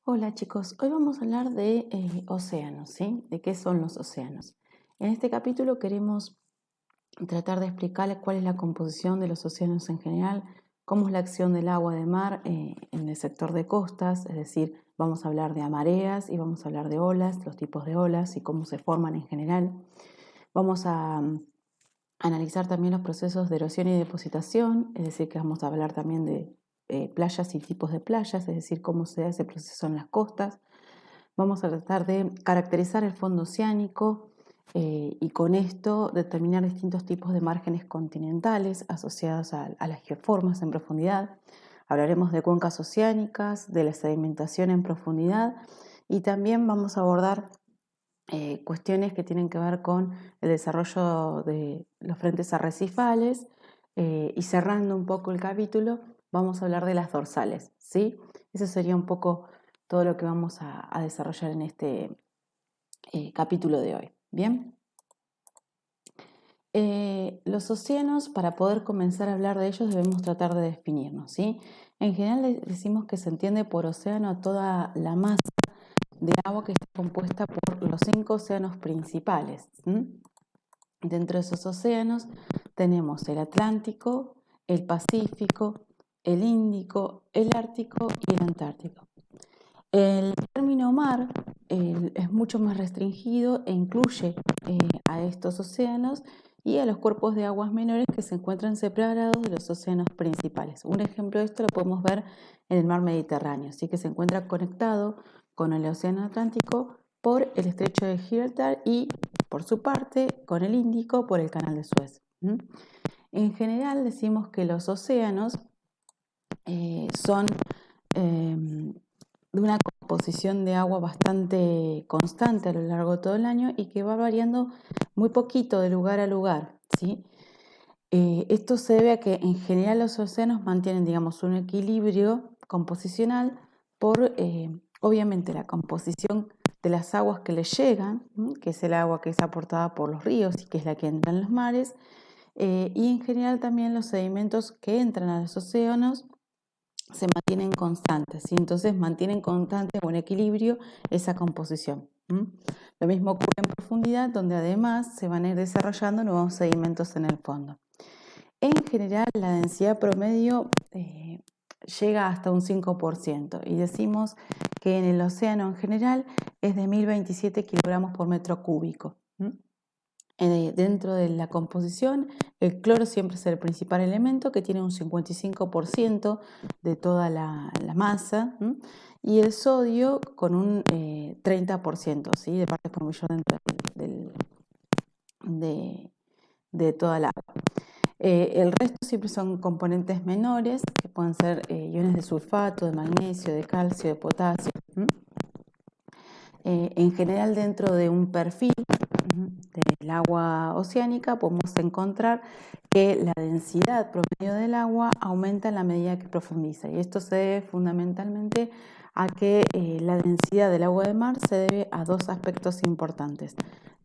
Hola chicos, hoy vamos a hablar de océanos, ¿sí? ¿De qué son los océanos? En este capítulo queremos tratar de explicar cuál es la composición de los océanos en general, cómo es la acción del agua de mar en el sector de costas, es decir, vamos a hablar de mareas y vamos a hablar de olas, los tipos de olas y cómo se forman en general. Vamos a analizar también los procesos de erosión y depositación, es decir, que vamos a hablar también de playas y tipos de playas, es decir, cómo se da ese proceso en las costas. Vamos a tratar de caracterizar el fondo oceánico y con esto determinar distintos tipos de márgenes continentales asociados a las geoformas en profundidad. Hablaremos de cuencas oceánicas, de la sedimentación en profundidad y también vamos a abordar cuestiones que tienen que ver con el desarrollo de los frentes arrecifales y cerrando un poco el capítulo vamos a hablar de las dorsales, ¿sí? Eso sería un poco todo lo que vamos a desarrollar en este capítulo de hoy. Bien. Los océanos, para poder comenzar a hablar de ellos, debemos tratar de definirnos, ¿sí? En general decimos que se entiende por océano a toda la masa de agua que está compuesta por los 5 océanos principales. Dentro de esos océanos tenemos el Atlántico, el Pacífico, el Índico, el Ártico y el Antártico. El término mar es mucho más restringido e incluye a estos océanos y a los cuerpos de aguas menores que se encuentran separados de los océanos principales. Un ejemplo de esto lo podemos ver en el mar Mediterráneo, así que se encuentra conectado con el océano Atlántico por el estrecho de Gibraltar y, por su parte, con el Índico por el canal de Suez. En general decimos que los océanos son de una composición de agua bastante constante a lo largo de todo el año y que va variando muy poquito de lugar a lugar, ¿sí? Esto se debe a que en general los océanos mantienen, digamos, un equilibrio composicional por, obviamente, la composición de las aguas que les llegan, que es el agua que es aportada por los ríos y que es la que entra en los mares, y en general también los sedimentos que entran a los océanos se mantienen constantes, ¿sí? Entonces mantienen constante o en equilibrio esa composición. Lo mismo ocurre en profundidad, donde además se van a ir desarrollando nuevos sedimentos en el fondo. En general, la densidad promedio llega hasta un 5% y decimos que en el océano en general es de 1027 kilogramos por metro cúbico. Dentro de la composición, el cloro siempre es el principal elemento que tiene un 55% de toda la masa y el sodio con un 30%, ¿sí? De partes por millón de toda la agua. El resto siempre son componentes menores que pueden ser iones de sulfato, de magnesio, de calcio, de potasio. En general, dentro de un perfil del agua oceánica podemos encontrar que la densidad promedio del agua aumenta en la medida que profundiza y esto se debe fundamentalmente a que la densidad del agua de mar se debe a dos aspectos importantes,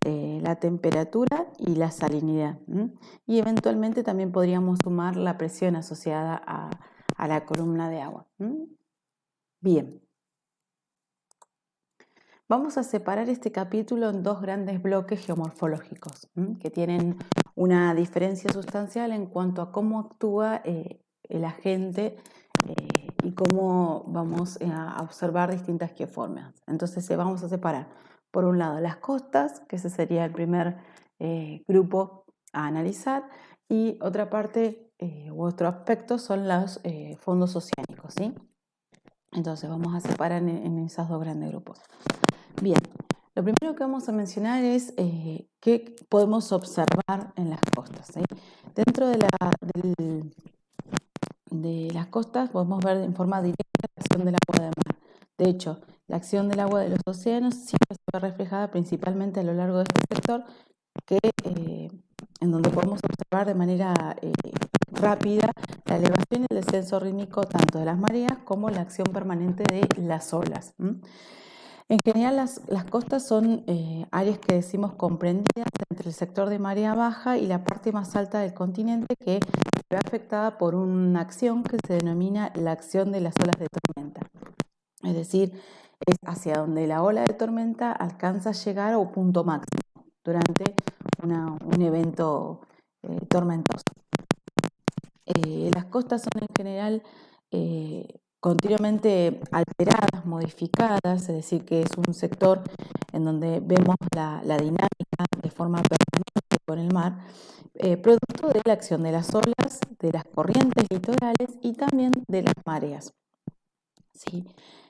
la temperatura y la salinidad, y eventualmente también podríamos sumar la presión asociada a la columna de agua. Bien. Vamos a separar este capítulo en dos grandes bloques geomorfológicos que tienen una diferencia sustancial en cuanto a cómo actúa el agente y cómo vamos a observar distintas geoformas. Entonces vamos a separar, por un lado, las costas, que ese sería el primer grupo a analizar, y otra parte u otro aspecto son los fondos oceánicos, ¿sí? Entonces vamos a separar en esos dos grandes grupos. Bien, lo primero que vamos a mencionar es qué podemos observar en las costas, ¿sí? Dentro de las costas podemos ver en forma directa la acción del agua de mar. De hecho, la acción del agua de los océanos siempre se ve reflejada principalmente a lo largo de este sector, en donde podemos observar de manera rápida la elevación y el descenso rítmico tanto de las mareas como la acción permanente de las olas. En general, las costas son áreas que decimos comprendidas entre el sector de marea baja y la parte más alta del continente, que se ve afectada por una acción que se denomina la acción de las olas de tormenta. Es decir, es hacia donde la ola de tormenta alcanza a llegar a un punto máximo durante un evento tormentoso. Las costas son en general continuamente alteradas, modificadas, es decir, que es un sector en donde vemos la dinámica de forma permanente con el mar, producto de la acción de las olas, de las corrientes litorales y también de las mareas. ¿Sí?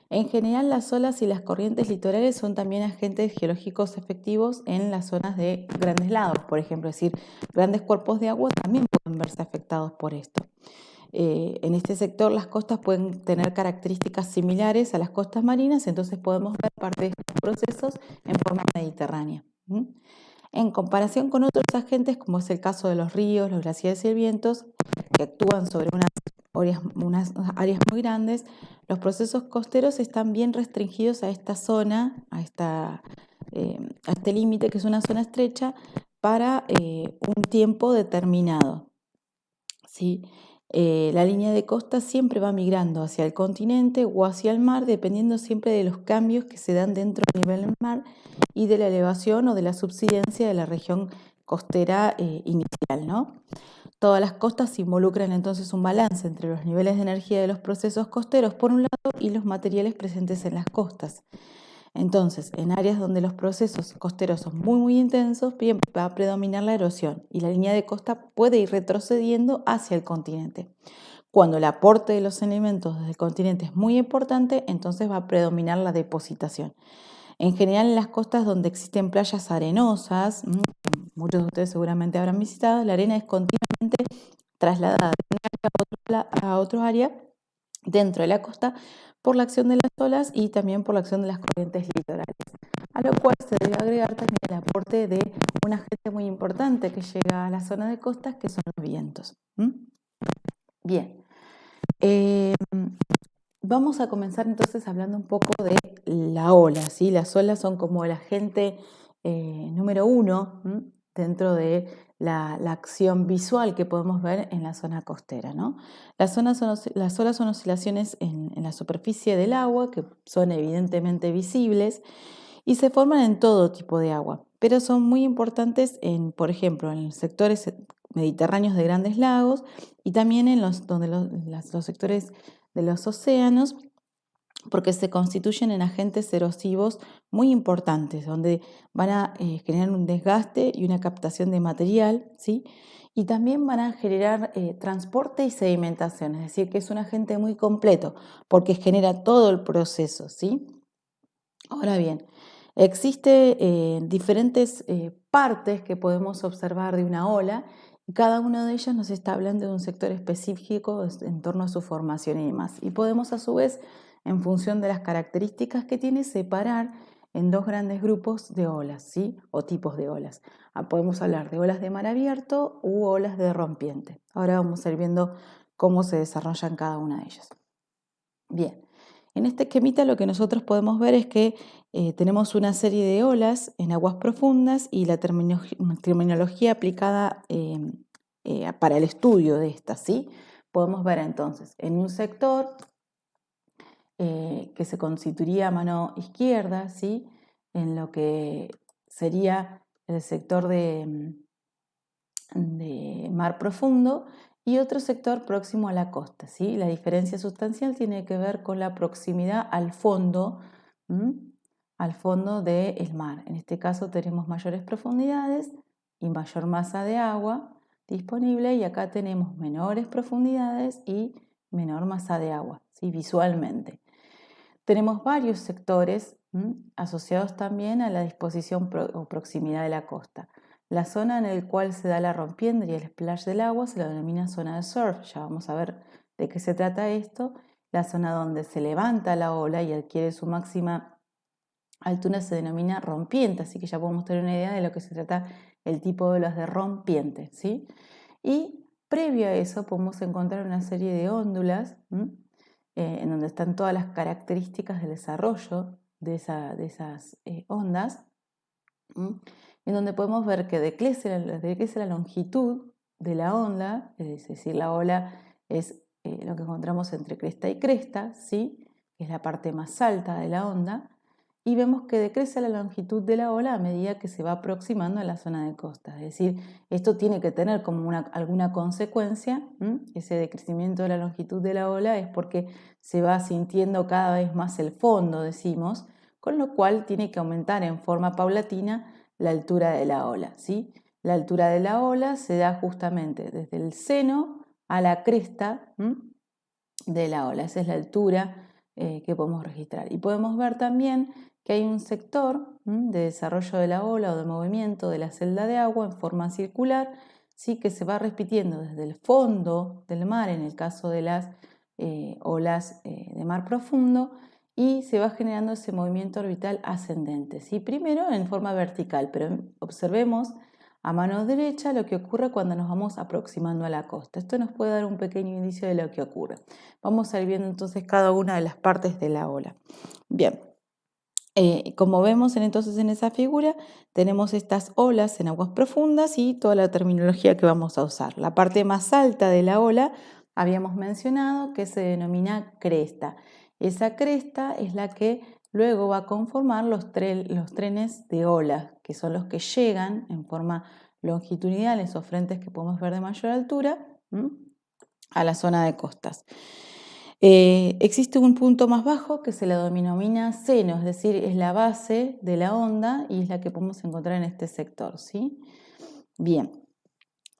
En general, las olas y las corrientes litorales son también agentes geológicos efectivos en las zonas de grandes lagos, por ejemplo, es decir, grandes cuerpos de agua también pueden verse afectados por esto. En este sector las costas pueden tener características similares a las costas marinas, entonces podemos ver parte de estos procesos en forma mediterránea. En comparación con otros agentes, como es el caso de los ríos, los glaciares y el viento, que actúan sobre unas áreas muy grandes, los procesos costeros están bien restringidos a esta zona, a este límite, que es una zona estrecha, para un tiempo determinado. ¿Sí? La línea de costa siempre va migrando hacia el continente o hacia el mar, dependiendo siempre de los cambios que se dan dentro del nivel del mar y de la elevación o de la subsidencia de la región costera inicial, ¿no? Todas las costas involucran entonces un balance entre los niveles de energía de los procesos costeros por un lado y los materiales presentes en las costas. Entonces, en áreas donde los procesos costeros son muy intensos, bien, va a predominar la erosión y la línea de costa puede ir retrocediendo hacia el continente. Cuando el aporte de los elementos desde el continente es muy importante, entonces va a predominar la depositación. En general, en las costas donde existen playas arenosas, muchos de ustedes seguramente habrán visitado, la arena es continuamente trasladada de un área a otro área dentro de la costa por la acción de las olas y también por la acción de las corrientes litorales. A lo cual se debe agregar también el aporte de un agente muy importante que llega a la zona de costas, que son los vientos. Bien, vamos a comenzar entonces hablando un poco de la ola, ¿sí? Las olas son como el agente número uno dentro de la acción visual que podemos ver en la zona costera, ¿no? Las olas son oscilaciones en la superficie del agua que son evidentemente visibles y se forman en todo tipo de agua, pero son muy importantes por ejemplo, en los sectores mediterráneos de grandes lagos y también en los sectores de los océanos, porque se constituyen en agentes erosivos muy importantes, donde van a generar un desgaste y una captación de material, ¿sí? Y también van a generar transporte y sedimentación, es decir, que es un agente muy completo, porque genera todo el proceso, ¿sí? Ahora bien, existen diferentes partes que podemos observar de una ola y cada una de ellas nos está hablando de un sector específico en torno a su formación y demás. Y podemos a su vez, en función de las características que tiene, separar en dos grandes grupos de olas, ¿sí? O tipos de olas. Podemos hablar de olas de mar abierto u olas de rompiente. Ahora vamos a ir viendo cómo se desarrollan cada una de ellas. Bien. En este esquemita lo que nosotros podemos ver es que tenemos una serie de olas en aguas profundas y la terminología aplicada para el estudio de estas, ¿sí? Podemos ver entonces en un sector que se constituiría a mano izquierda, ¿sí? En lo que sería el sector de mar profundo y otro sector próximo a la costa, ¿sí? La diferencia sustancial tiene que ver con la proximidad al fondo del mar. En este caso tenemos mayores profundidades y mayor masa de agua disponible y acá tenemos menores profundidades y menor masa de agua, ¿sí? Visualmente. Tenemos varios sectores asociados también a la disposición o proximidad de la costa. La zona en la cual se da la rompiente y el splash del agua se la denomina zona de surf. Ya vamos a ver de qué se trata esto. La zona donde se levanta la ola y adquiere su máxima altura se denomina rompiente, así que ya podemos tener una idea de lo que se trata el tipo de olas de rompiente, ¿sí? Y previo a eso podemos encontrar una serie de óndulas en donde están todas las características del desarrollo de esas ondas, en donde podemos ver que decrece la longitud de la onda, es decir, la ola es lo que encontramos entre cresta y cresta, ¿sí? que es la parte más alta de la onda, y vemos que decrece la longitud de la ola a medida que se va aproximando a la zona de costa. Es decir, esto tiene que tener como alguna consecuencia. Ese decrecimiento de la longitud de la ola es porque se va sintiendo cada vez más el fondo, decimos, con lo cual tiene que aumentar en forma paulatina la altura de la ola, ¿sí? La altura de la ola se da justamente desde el seno a la cresta de la ola. Esa es la altura que podemos registrar. Y podemos ver también que hay un sector de desarrollo de la ola o de movimiento de la celda de agua en forma circular, ¿sí? Que se va repitiendo desde el fondo del mar, en el caso de las olas de mar profundo, y se va generando ese movimiento orbital ascendente, ¿sí? Primero en forma vertical, pero observemos a mano derecha lo que ocurre cuando nos vamos aproximando a la costa. Esto nos puede dar un pequeño indicio de lo que ocurre. Vamos a ir viendo entonces cada una de las partes de la ola. Bien, como vemos entonces en esa figura, tenemos estas olas en aguas profundas y toda la terminología que vamos a usar. La parte más alta de la ola habíamos mencionado que se denomina cresta. Esa cresta es la que luego va a conformar los trenes de ola, que son los que llegan en forma longitudinal, esos frentes que podemos ver de mayor altura, a la zona de costas. Existe un punto más bajo que se le denomina seno, es decir, es la base de la onda y es la que podemos encontrar en este sector, ¿sí? Bien.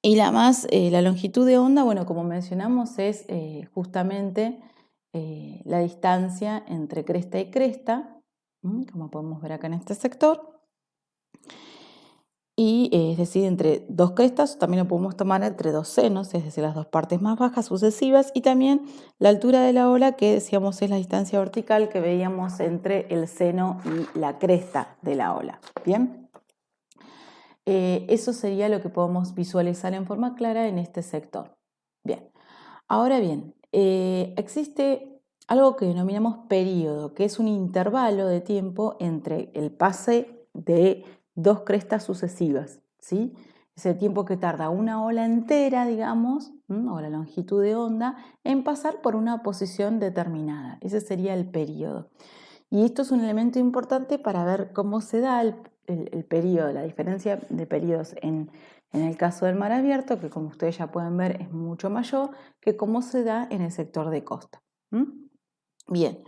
Y la longitud de onda, bueno, como mencionamos, es justamente la distancia entre cresta y cresta, como podemos ver acá en este sector. Y es decir, entre dos crestas, también lo podemos tomar entre dos senos, es decir, las dos partes más bajas sucesivas, y también la altura de la ola, que decíamos es la distancia vertical que veíamos entre el seno y la cresta de la ola. Bien, eso sería lo que podemos visualizar en forma clara en este sector. Bien, ahora bien, existe algo que denominamos período, que es un intervalo de tiempo entre el pase de dos crestas sucesivas, ¿sí? Es el tiempo que tarda una ola entera, digamos, o la longitud de onda, en pasar por una posición determinada. Ese sería el período. Y esto es un elemento importante para ver cómo se da el periodo, la diferencia de periodos en el caso del mar abierto, que como ustedes ya pueden ver es mucho mayor que cómo se da en el sector de costa. Bien,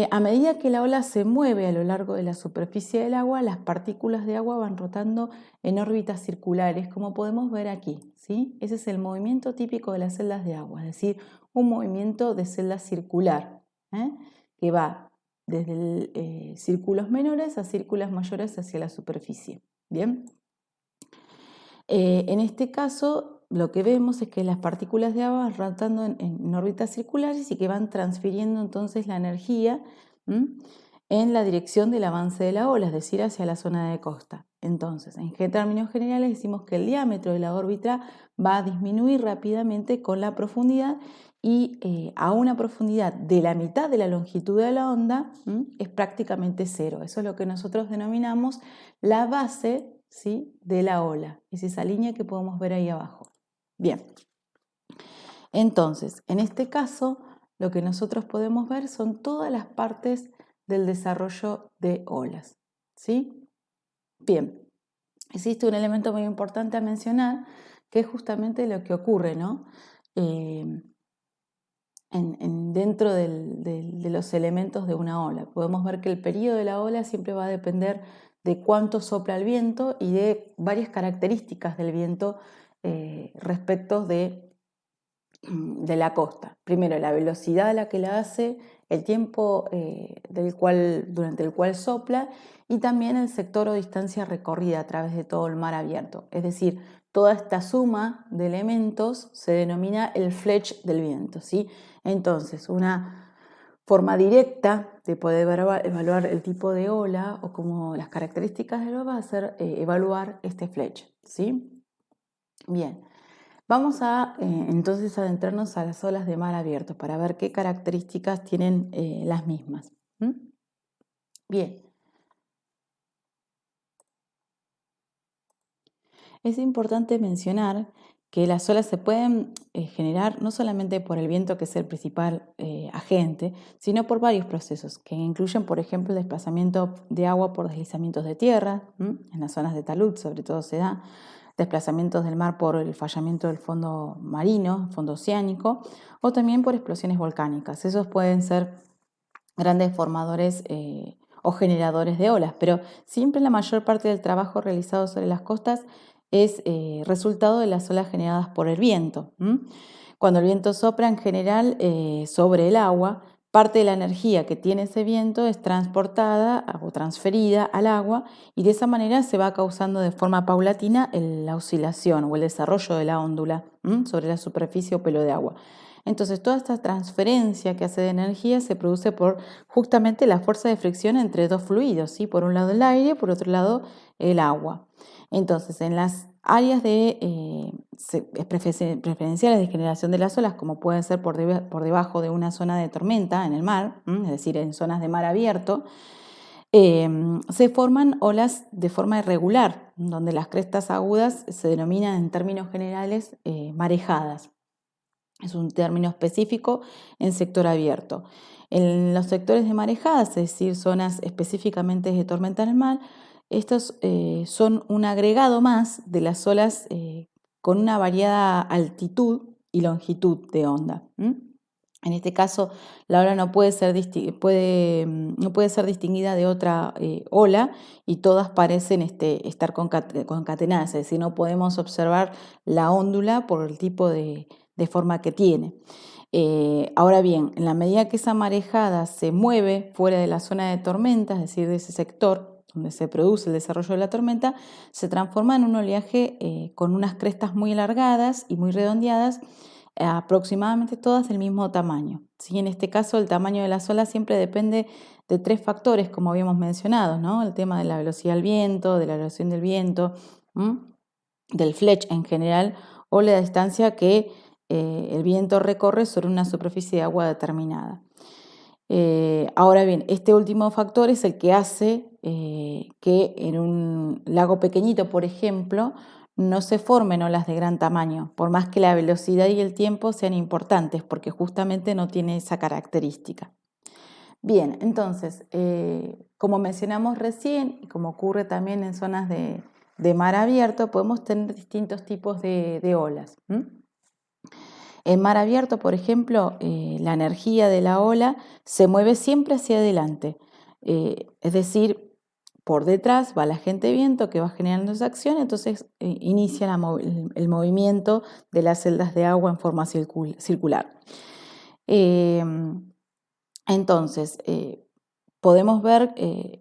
a medida que la ola se mueve a lo largo de la superficie del agua, las partículas de agua van rotando en órbitas circulares, como podemos ver aquí, ¿sí? Ese es el movimiento típico de las celdas de agua, es decir, un movimiento de celda circular, que va desde círculos menores a círculos mayores hacia la superficie. Bien. En este caso, lo que vemos es que las partículas de agua van rotando en órbitas circulares y que van transfiriendo entonces la energía en la dirección del avance de la ola, es decir, hacia la zona de costa. Entonces, en términos generales decimos que el diámetro de la órbita va a disminuir rápidamente con la profundidad y a una profundidad de la mitad de la longitud de la onda es prácticamente cero. Eso es lo que nosotros denominamos la base, ¿sí?, de la ola. Es esa línea que podemos ver ahí abajo. Bien, entonces, en este caso, lo que nosotros podemos ver son todas las partes del desarrollo de olas, ¿sí? Bien, existe un elemento muy importante a mencionar, que es justamente lo que ocurre, ¿no? Dentro de los elementos de una ola. Podemos ver que el periodo de la ola siempre va a depender de cuánto sopla el viento y de varias características del viento respecto de la costa. Primero, la velocidad a la que la hace, el tiempo durante el cual sopla y también el sector o distancia recorrida a través de todo el mar abierto. Es decir, toda esta suma de elementos se denomina el flech del viento, ¿sí? Entonces, una forma directa de poder evaluar el tipo de ola o como las características de la va a ser evaluar este flech, ¿sí? Bien. Vamos a entonces adentrarnos a las olas de mar abierto para ver qué características tienen las mismas. Bien. Es importante mencionar que las olas se pueden generar no solamente por el viento, que es el principal agente, sino por varios procesos, que incluyen, por ejemplo, el desplazamiento de agua por deslizamientos de tierra, en las zonas de talud sobre todo se da, desplazamientos del mar por el fallamiento del fondo marino, fondo oceánico, o también por explosiones volcánicas. Esos pueden ser grandes formadores o generadores de olas, pero siempre la mayor parte del trabajo realizado sobre las costas es resultado de las olas generadas por el viento. Cuando el viento sopla en general sobre el agua, parte de la energía que tiene ese viento es transportada o transferida al agua y de esa manera se va causando de forma paulatina la oscilación o el desarrollo de la óndula sobre la superficie o pelo de agua. Entonces, toda esta transferencia que hace de energía se produce por justamente la fuerza de fricción entre dos fluidos, ¿sí? Por un lado el aire, por otro lado el agua. Entonces, en las áreas preferenciales de generación de las olas, como pueden ser por debajo de una zona de tormenta en el mar, es decir, en zonas de mar abierto, se forman olas de forma irregular, donde las crestas agudas se denominan en términos generales marejadas. Es un término específico en sector abierto. En los sectores de marejadas, es decir, zonas específicamente de tormenta en el mar, estos son un agregado más de las olas con una variada altitud y longitud de onda. En este caso, la ola no puede ser distinguida de otra ola y todas parecen estar concatenadas, es decir, no podemos observar la óndula por el tipo de forma que tiene. Ahora bien, en la medida que esa marejada se mueve fuera de la zona de tormenta, es decir, de ese sector donde se produce el desarrollo de la tormenta, se transforma en un oleaje con unas crestas muy alargadas y muy redondeadas, aproximadamente todas del mismo tamaño. ¿Sí? En este caso, el tamaño de las olas siempre depende de tres factores, como habíamos mencionado, ¿no? El tema de la velocidad del viento, de la dirección del viento, del flech en general, o la distancia que el viento recorre sobre una superficie de agua determinada. Ahora bien, este último factor es el que hace que en un lago pequeñito, por ejemplo, no se formen olas de gran tamaño, por más que la velocidad y el tiempo sean importantes, porque justamente no tiene esa característica. Bien, entonces, como mencionamos recién, y como ocurre también en zonas de mar abierto, podemos tener distintos tipos de olas. En mar abierto, por ejemplo, la energía de la ola se mueve siempre hacia adelante, es decir, por detrás va la agente viento que va generando esa acción, entonces inicia el movimiento de las celdas de agua en forma circular. Entonces, podemos ver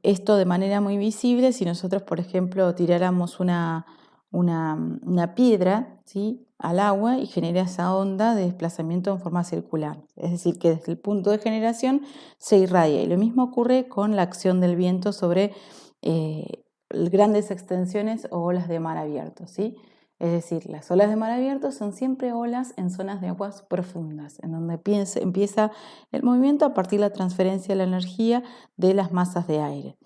esto de manera muy visible si nosotros, por ejemplo, tiráramos una piedra, ¿sí?, al agua y genera esa onda de desplazamiento en forma circular. Es decir, que desde el punto de generación se irradia. Y lo mismo ocurre con la acción del viento sobre grandes extensiones o olas de mar abierto, ¿sí? Es decir, las olas de mar abierto son siempre olas en zonas de aguas profundas, en donde empieza el movimiento a partir de la transferencia de la energía de las masas de aire.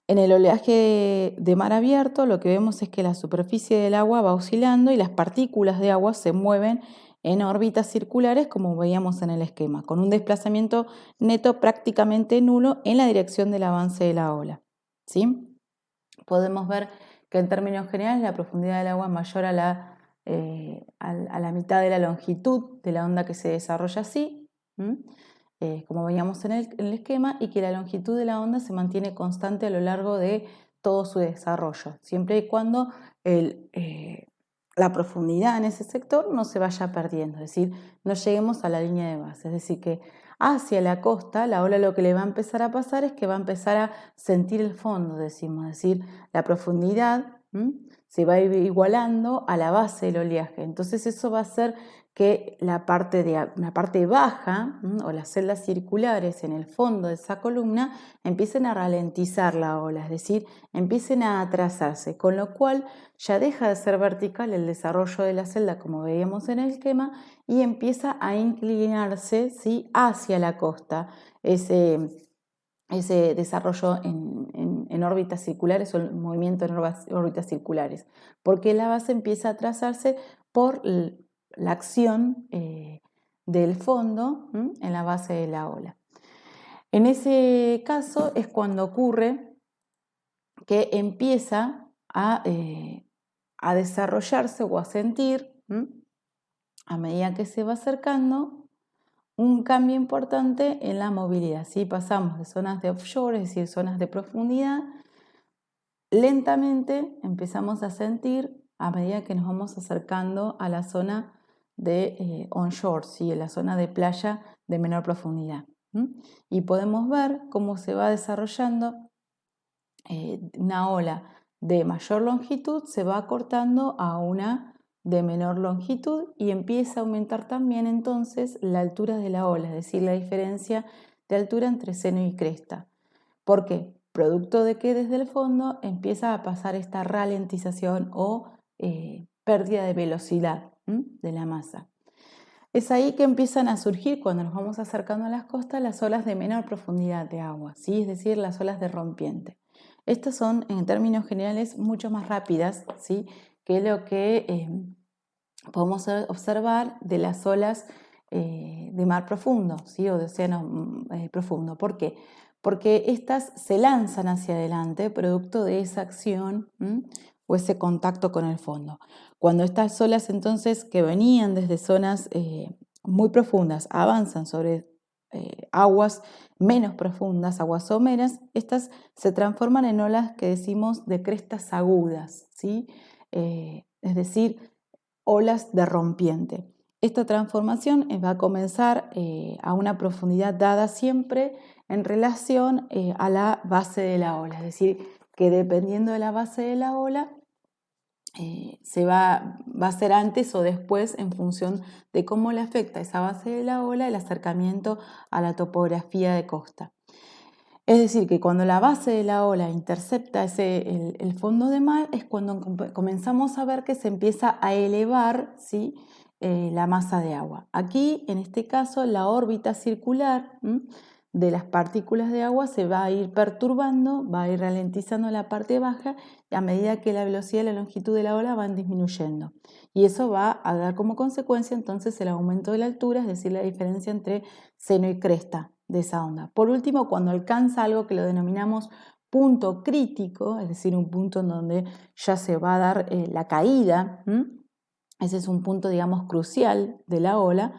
En el oleaje de mar abierto lo que vemos es que la superficie del agua va oscilando y las partículas de agua se mueven en órbitas circulares, como veíamos en el esquema, con un desplazamiento neto prácticamente nulo en la dirección del avance de la ola, ¿sí? Podemos ver que en términos generales la profundidad del agua es mayor a la mitad de la longitud de la onda que se desarrolla así, como veíamos en el esquema, y que la longitud de la onda se mantiene constante a lo largo de todo su desarrollo, siempre y cuando la profundidad en ese sector no se vaya perdiendo, es decir, no lleguemos a la línea de base, es decir, que hacia la costa la ola lo que le va a empezar a pasar es que va a empezar a sentir el fondo, decimos, es decir, la profundidad se va a ir igualando a la base del oleaje, entonces eso va a hacer que la parte baja o las celdas circulares en el fondo de esa columna empiecen a ralentizar la ola, es decir, empiecen a atrasarse, con lo cual ya deja de ser vertical el desarrollo de la celda como veíamos en el esquema y empieza a inclinarse, ¿sí?, hacia la costa ese desarrollo en órbitas circulares o el movimiento en órbitas circulares, porque la base empieza a trazarse por la acción del fondo en la base de la ola. En ese caso es cuando ocurre que empieza a desarrollarse o a sentir, a medida que se va acercando, un cambio importante en la movilidad. ¿Sí? Pasamos de zonas de offshore, es decir, zonas de profundidad, lentamente empezamos a sentir a medida que nos vamos acercando a la zona de onshore, ¿sí? En la zona de playa de menor profundidad. Y podemos ver cómo se va desarrollando una ola de mayor longitud, se va acortando a una de menor longitud y empieza a aumentar también entonces la altura de la ola, es decir, la diferencia de altura entre seno y cresta. ¿Por qué? Producto de que desde el fondo empieza a pasar esta ralentización o pérdida de velocidad de la masa. Es ahí que empiezan a surgir, cuando nos vamos acercando a las costas, las olas de menor profundidad de agua, ¿sí? Es decir, las olas de rompiente. Estas son, en términos generales, mucho más rápidas, ¿sí? Que lo que podemos observar de las olas de mar profundo, ¿sí? O de océano profundo. ¿Por qué? Porque estas se lanzan hacia adelante producto de esa acción o ese contacto con el fondo. Cuando estas olas entonces que venían desde zonas muy profundas avanzan sobre aguas menos profundas, aguas someras, estas se transforman en olas que decimos de crestas agudas, ¿sí? Es decir, olas de rompiente. Esta transformación va a comenzar a una profundidad dada siempre en relación a la base de la ola, es decir, que dependiendo de la base de la ola va a ser antes o después en función de cómo le afecta esa base de la ola el acercamiento a la topografía de costa. Es decir, que cuando la base de la ola intercepta el fondo de mar es cuando comenzamos a ver que se empieza a elevar, ¿sí? La masa de agua. Aquí, en este caso, la órbita circular de las partículas de agua se va a ir perturbando, va a ir ralentizando la parte baja a medida que la velocidad y la longitud de la ola van disminuyendo. Y eso va a dar como consecuencia entonces el aumento de la altura, es decir, la diferencia entre seno y cresta de esa onda. Por último, cuando alcanza algo que lo denominamos punto crítico, es decir, un punto en donde ya se va a dar la caída, ese es un punto, digamos, crucial de la ola,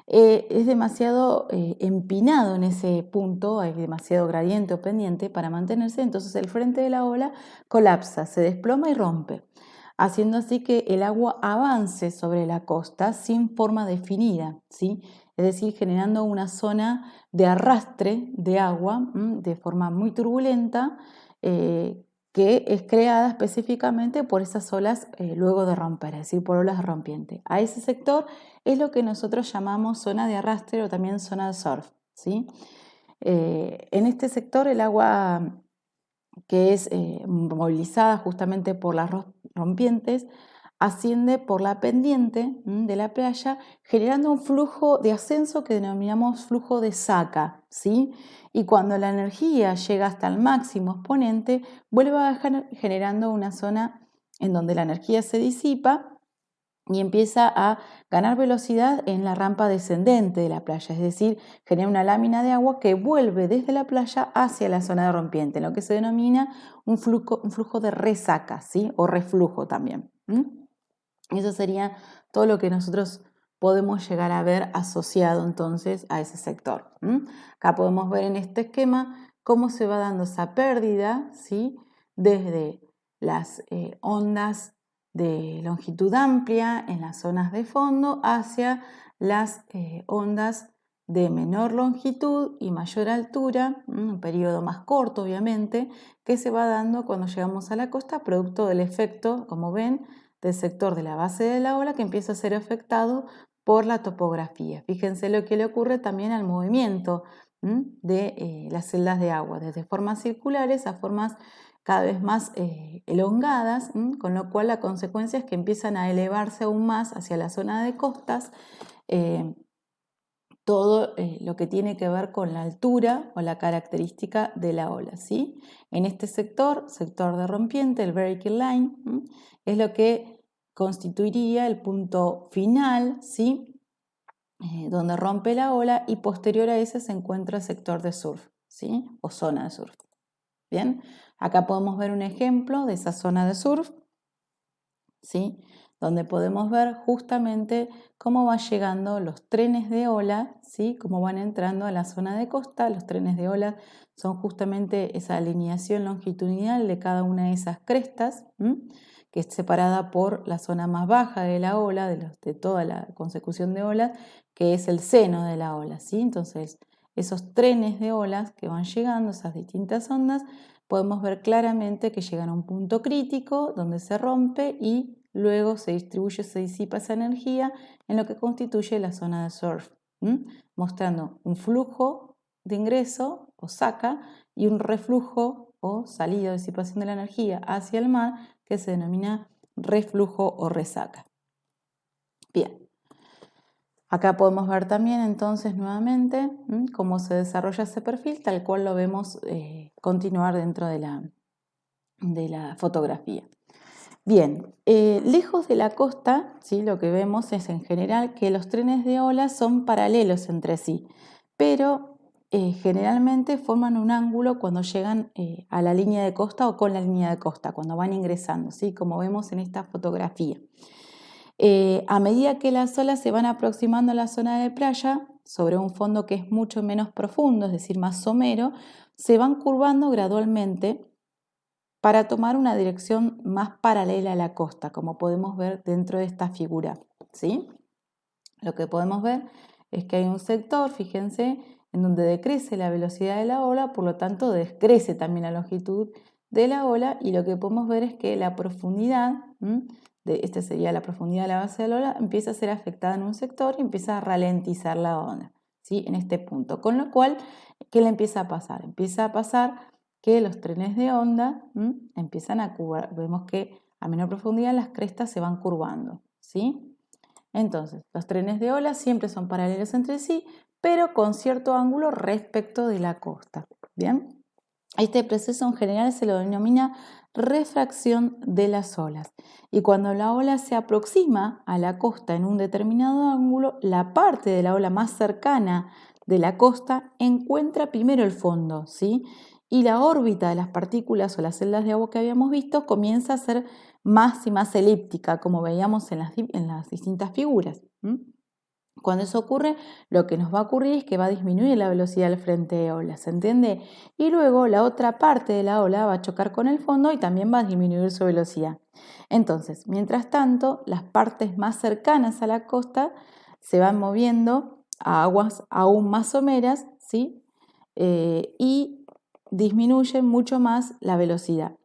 es demasiado empinado en ese punto, hay demasiado gradiente o pendiente para mantenerse, entonces el frente de la ola colapsa, se desploma y rompe, haciendo así que el agua avance sobre la costa sin forma definida, ¿sí? Es decir, generando una zona de arrastre de agua de forma muy turbulenta que es creada específicamente por esas olas luego de romper, es decir, por olas de rompiente. A ese sector es lo que nosotros llamamos zona de arrastre o también zona de surf, ¿sí? En este sector el agua que es movilizada justamente por las rompientes asciende por la pendiente de la playa, generando un flujo de ascenso que denominamos flujo de saca, ¿sí? Y cuando la energía llega hasta el máximo exponente, vuelve a bajar generando una zona en donde la energía se disipa y empieza a ganar velocidad en la rampa descendente de la playa, es decir, genera una lámina de agua que vuelve desde la playa hacia la zona de rompiente, lo que se denomina un flujo de resaca, ¿sí? O reflujo también. Eso sería todo lo que nosotros podemos llegar a ver asociado entonces a ese sector. Acá podemos ver en este esquema cómo se va dando esa pérdida, ¿sí? Desde las ondas de longitud amplia en las zonas de fondo hacia las ondas de menor longitud y mayor altura, un periodo más corto obviamente, que se va dando cuando llegamos a la costa producto del efecto, como ven, del sector de la base de la ola que empieza a ser afectado por la topografía. Fíjense lo que le ocurre también al movimiento de las celdas de agua, desde formas circulares a formas cada vez más elongadas, con lo cual la consecuencia es que empiezan a elevarse aún más hacia la zona de costas todo lo que tiene que ver con la altura o la característica de la ola, ¿sí? En este sector de rompiente, el breaking line, es lo que constituiría el punto final, ¿sí? Donde rompe la ola, y posterior a ese se encuentra el sector de surf, ¿sí? O zona de surf. Bien, acá podemos ver un ejemplo de esa zona de surf, ¿sí? Donde podemos ver justamente cómo van llegando los trenes de ola, ¿sí? Cómo van entrando a la zona de costa. Los trenes de ola son justamente esa alineación longitudinal de cada una de esas crestas, que es separada por la zona más baja de la ola, de toda la consecución de olas, que es el seno de la ola, ¿sí? Entonces, esos trenes de olas que van llegando, esas distintas ondas, podemos ver claramente que llegan a un punto crítico donde se rompe y luego se distribuye, se disipa esa energía en lo que constituye la zona de surf, mostrando un flujo de ingreso o saca y un reflujo o salida o disipación de la energía hacia el mar, que se denomina reflujo o resaca. Bien. Acá podemos ver también entonces nuevamente cómo se desarrolla ese perfil, tal cual lo vemos continuar dentro de la fotografía. Bien, lejos de la costa, ¿sí? Lo que vemos es en general que los trenes de ola son paralelos entre sí, pero generalmente forman un ángulo cuando llegan a la línea de costa o con la línea de costa, cuando van ingresando, ¿sí? Como vemos en esta fotografía. A medida que las olas se van aproximando a la zona de playa, sobre un fondo que es mucho menos profundo, es decir, más somero, se van curvando gradualmente para tomar una dirección más paralela a la costa, como podemos ver dentro de esta figura, ¿sí? Lo que podemos ver es que hay un sector, fíjense, en donde decrece la velocidad de la ola, por lo tanto decrece también la longitud de la ola, y lo que podemos ver es que la profundidad, esta sería la profundidad de la base de la ola, empieza a ser afectada en un sector y empieza a ralentizar la onda, ¿sí? En este punto. Con lo cual, ¿qué le empieza a pasar? Empieza a pasar que los trenes de onda empiezan a curvar. Vemos que a menor profundidad las crestas se van curvando, ¿sí? Entonces, los trenes de ola siempre son paralelos entre sí, pero con cierto ángulo respecto de la costa. Bien, este proceso en general se lo denomina refracción de las olas. Y cuando la ola se aproxima a la costa en un determinado ángulo, la parte de la ola más cercana de la costa encuentra primero el fondo, ¿sí? Y la órbita de las partículas o las celdas de agua que habíamos visto comienza a ser más y más elíptica, como veíamos en las distintas figuras. Cuando eso ocurre, lo que nos va a ocurrir es que va a disminuir la velocidad del frente de ola, ¿se entiende? Y luego la otra parte de la ola va a chocar con el fondo y también va a disminuir su velocidad. Entonces, mientras tanto, las partes más cercanas a la costa se van moviendo a aguas aún más someras, ¿sí? Y disminuyen mucho más la velocidad.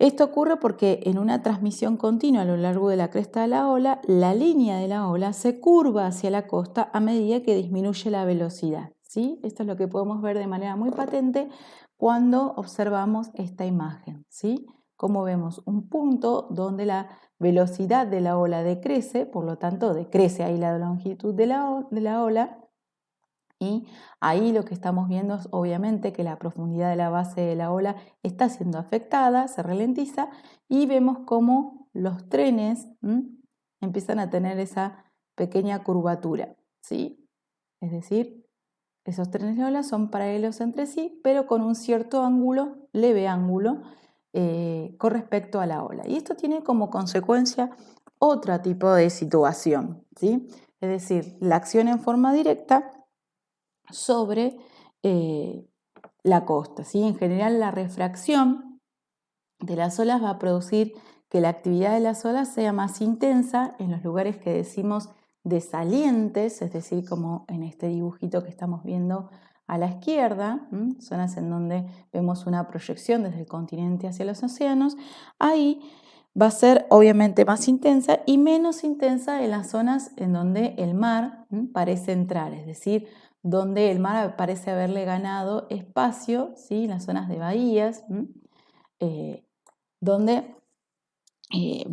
Esto ocurre porque en una transmisión continua a lo largo de la cresta de la ola, la línea de la ola se curva hacia la costa a medida que disminuye la velocidad, ¿sí? Esto es lo que podemos ver de manera muy patente cuando observamos esta imagen, ¿sí? Como vemos un punto donde la velocidad de la ola decrece, por lo tanto decrece ahí la longitud de la ola. Y ahí lo que estamos viendo es obviamente que la profundidad de la base de la ola está siendo afectada, se ralentiza y vemos cómo los trenes empiezan a tener esa pequeña curvatura, ¿sí? Es decir, esos trenes de ola son paralelos entre sí, pero con un cierto ángulo, leve ángulo, con respecto a la ola. Y esto tiene como consecuencia otro tipo de situación, ¿sí? Es decir, la acción en forma directa sobre la costa, ¿sí? En general, la refracción de las olas va a producir que la actividad de las olas sea más intensa en los lugares que decimos desalientes, es decir, como en este dibujito que estamos viendo a la izquierda, zonas en donde vemos una proyección desde el continente hacia los océanos. Ahí va a ser obviamente más intensa y menos intensa en las zonas en donde el mar parece entrar, es decir, donde el mar parece haberle ganado espacio, ¿sí? Las zonas de bahías, donde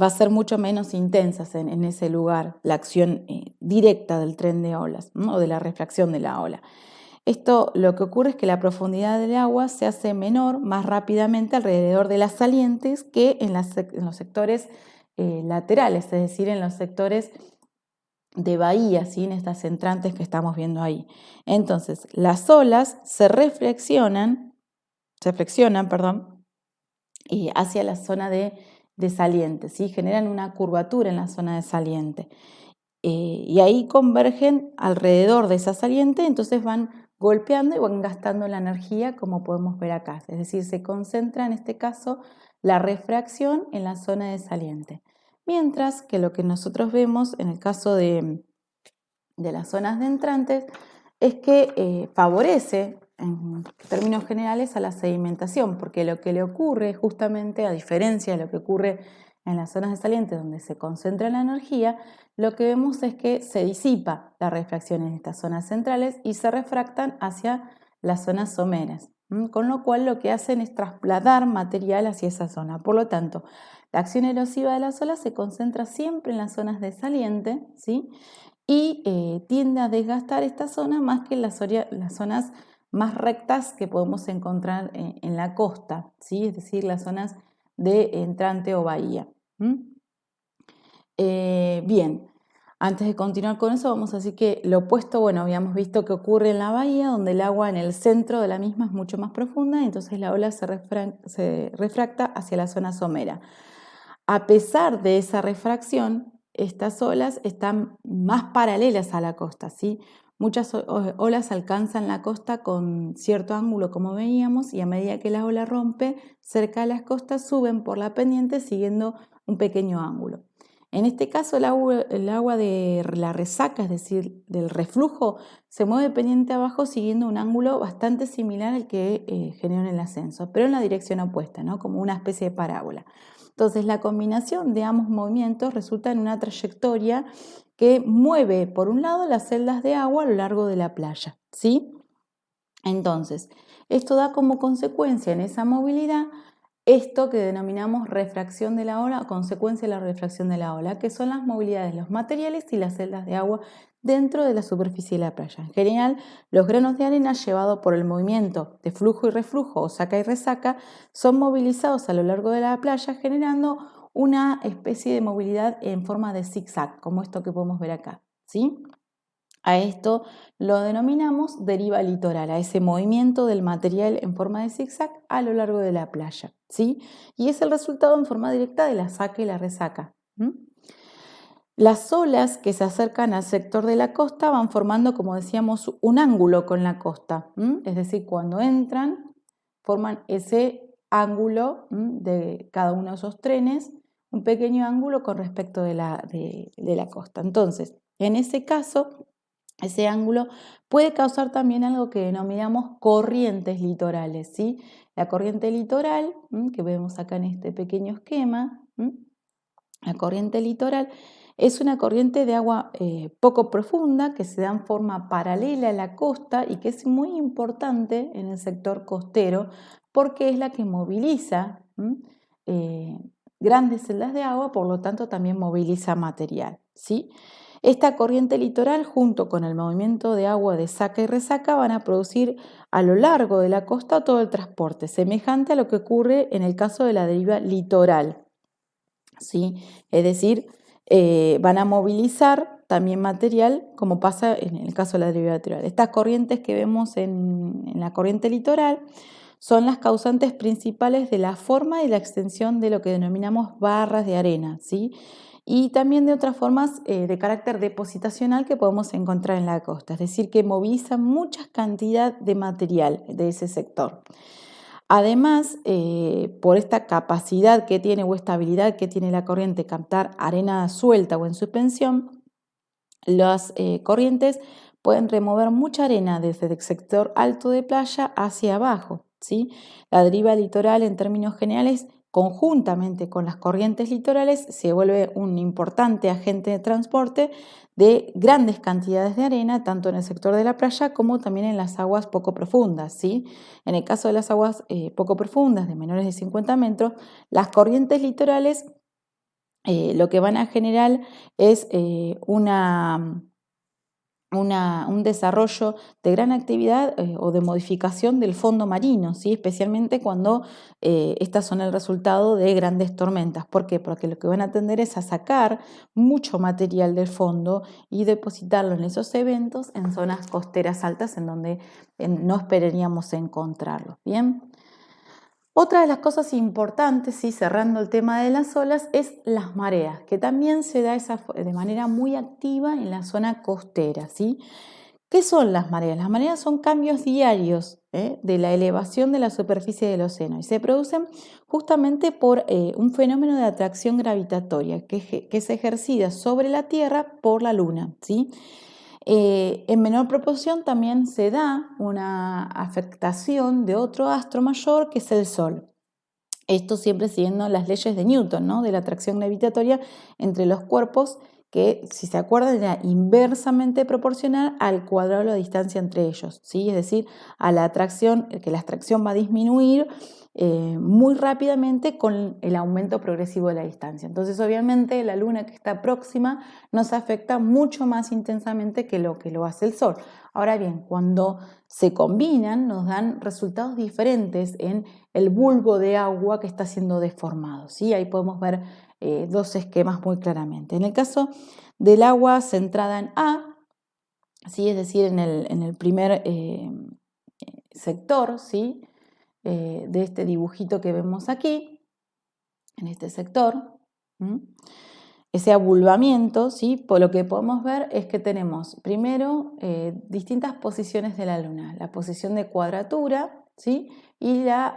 va a ser mucho menos intensa en ese lugar la acción directa del tren de olas, o de la refracción de la ola. Esto lo que ocurre es que la profundidad del agua se hace menor más rápidamente alrededor de las salientes que en los sectores laterales, es decir, en los sectores de bahía, ¿sí? En estas entrantes que estamos viendo ahí. Entonces, las olas se flexionan, perdón, hacia la zona de saliente, ¿sí? Generan una curvatura en la zona de saliente. Y ahí convergen alrededor de esa saliente, entonces van golpeando y van gastando la energía, como podemos ver acá. Es decir, se concentra en este caso la refracción en la zona de saliente. Mientras que lo que nosotros vemos en el caso de las zonas de entrantes es que favorece en términos generales a la sedimentación, porque lo que le ocurre justamente, a diferencia de lo que ocurre en las zonas de saliente donde se concentra la energía, lo que vemos es que se disipa la refracción en estas zonas centrales y se refractan hacia las zonas someras, con lo cual lo que hacen es trasladar material hacia esa zona. Por lo tanto, la acción erosiva de las olas se concentra siempre en las zonas de saliente, ¿sí? Y tiende a desgastar esta zona más que las zonas más rectas que podemos encontrar en la costa, ¿sí? Es decir, las zonas de entrante o bahía. Bien, antes de continuar con eso, vamos a decir que lo opuesto, bueno, habíamos visto que ocurre en la bahía, donde el agua en el centro de la misma es mucho más profunda, y entonces la ola se refracta hacia la zona somera. A pesar de esa refracción, estas olas están más paralelas a la costa, ¿sí? Muchas olas alcanzan la costa con cierto ángulo, como veíamos, y a medida que la ola rompe cerca de las costas, suben por la pendiente siguiendo un pequeño ángulo. En este caso, el agua de la resaca, es decir, del reflujo, se mueve pendiente abajo siguiendo un ángulo bastante similar al que generó en el ascenso, pero en la dirección opuesta, ¿no? Como una especie de parábola. Entonces, la combinación de ambos movimientos resulta en una trayectoria que mueve, por un lado, las celdas de agua a lo largo de la playa, ¿sí? Entonces, esto da como consecuencia en esa movilidad esto que denominamos refracción de la ola, consecuencia de la refracción de la ola, que son las movilidades de los materiales y las celdas de agua dentro de la superficie de la playa. En general, los granos de arena llevados por el movimiento de flujo y reflujo o saca y resaca son movilizados a lo largo de la playa generando una especie de movilidad en forma de zigzag, como esto que podemos ver acá, ¿sí? A esto lo denominamos deriva litoral, a ese movimiento del material en forma de zigzag a lo largo de la playa, ¿sí? Y es el resultado en forma directa de la saca y la resaca. Las olas que se acercan al sector de la costa van formando, como decíamos, un ángulo con la costa. Es decir, cuando entran, forman ese ángulo de cada uno de esos trenes, un pequeño ángulo con respecto de la costa. Entonces, en ese caso, ese ángulo puede causar también algo que denominamos corrientes litorales, ¿sí? La corriente litoral, que vemos acá en este pequeño esquema, la corriente litoral es una corriente de agua poco profunda que se da en forma paralela a la costa y que es muy importante en el sector costero porque es la que moviliza grandes celdas de agua, por lo tanto también moviliza material, ¿sí? Esta corriente litoral junto con el movimiento de agua de saca y resaca van a producir a lo largo de la costa todo el transporte, semejante a lo que ocurre en el caso de la deriva litoral, ¿sí? Es decir, van a movilizar también material, como pasa en el caso de la deriva litoral. Estas corrientes que vemos en la corriente litoral son las causantes principales de la forma y la extensión de lo que denominamos barras de arena, ¿sí? Y también de otras formas de carácter depositacional que podemos encontrar en la costa, es decir, que movilizan mucha cantidad de material de ese sector. Además, por esta capacidad que tiene o esta habilidad que tiene la corriente captar arena suelta o en suspensión, las corrientes pueden remover mucha arena desde el sector alto de playa hacia abajo, ¿sí? La deriva litoral, en términos generales, conjuntamente con las corrientes litorales, se vuelve un importante agente de transporte de grandes cantidades de arena, tanto en el sector de la playa como también en las aguas poco profundas, ¿sí? En el caso de las aguas poco profundas, de menores de 50 metros, las corrientes litorales lo que van a generar es una un desarrollo de gran actividad o de modificación del fondo marino, ¿sí? Especialmente cuando estas son el resultado de grandes tormentas. ¿Por qué? Porque lo que van a tender es a sacar mucho material del fondo y depositarlo en esos eventos en zonas costeras altas en donde no esperaríamos encontrarlos. ¿Bien? Otra de las cosas importantes, ¿sí? Cerrando el tema de las olas, es las mareas, que también se da de manera muy activa en la zona costera, ¿sí? ¿Qué son las mareas? Las mareas son cambios diarios de la elevación de la superficie del océano y se producen justamente por un fenómeno de atracción gravitatoria que es ejercida sobre la Tierra por la Luna, ¿sí? En menor proporción también se da una afectación de otro astro mayor que es el Sol. Esto siempre siguiendo las leyes de Newton, ¿no? De la atracción gravitatoria entre los cuerpos que, si se acuerdan, era inversamente proporcional al cuadrado de la distancia entre ellos, ¿sí? Es decir, a la atracción, que la atracción va a disminuir muy rápidamente con el aumento progresivo de la distancia. Entonces, obviamente, la Luna que está próxima nos afecta mucho más intensamente que lo hace el Sol. Ahora bien, cuando se combinan, nos dan resultados diferentes en el bulbo de agua que está siendo deformado, ¿sí? Ahí podemos ver dos esquemas muy claramente. En el caso del agua centrada en A, ¿sí? Es decir, en el primer sector, ¿sí? De este dibujito que vemos aquí, en este sector, ese abulbamiento, ¿sí? Por lo que podemos ver es que tenemos primero distintas posiciones de la Luna, la posición de cuadratura, ¿sí? Y la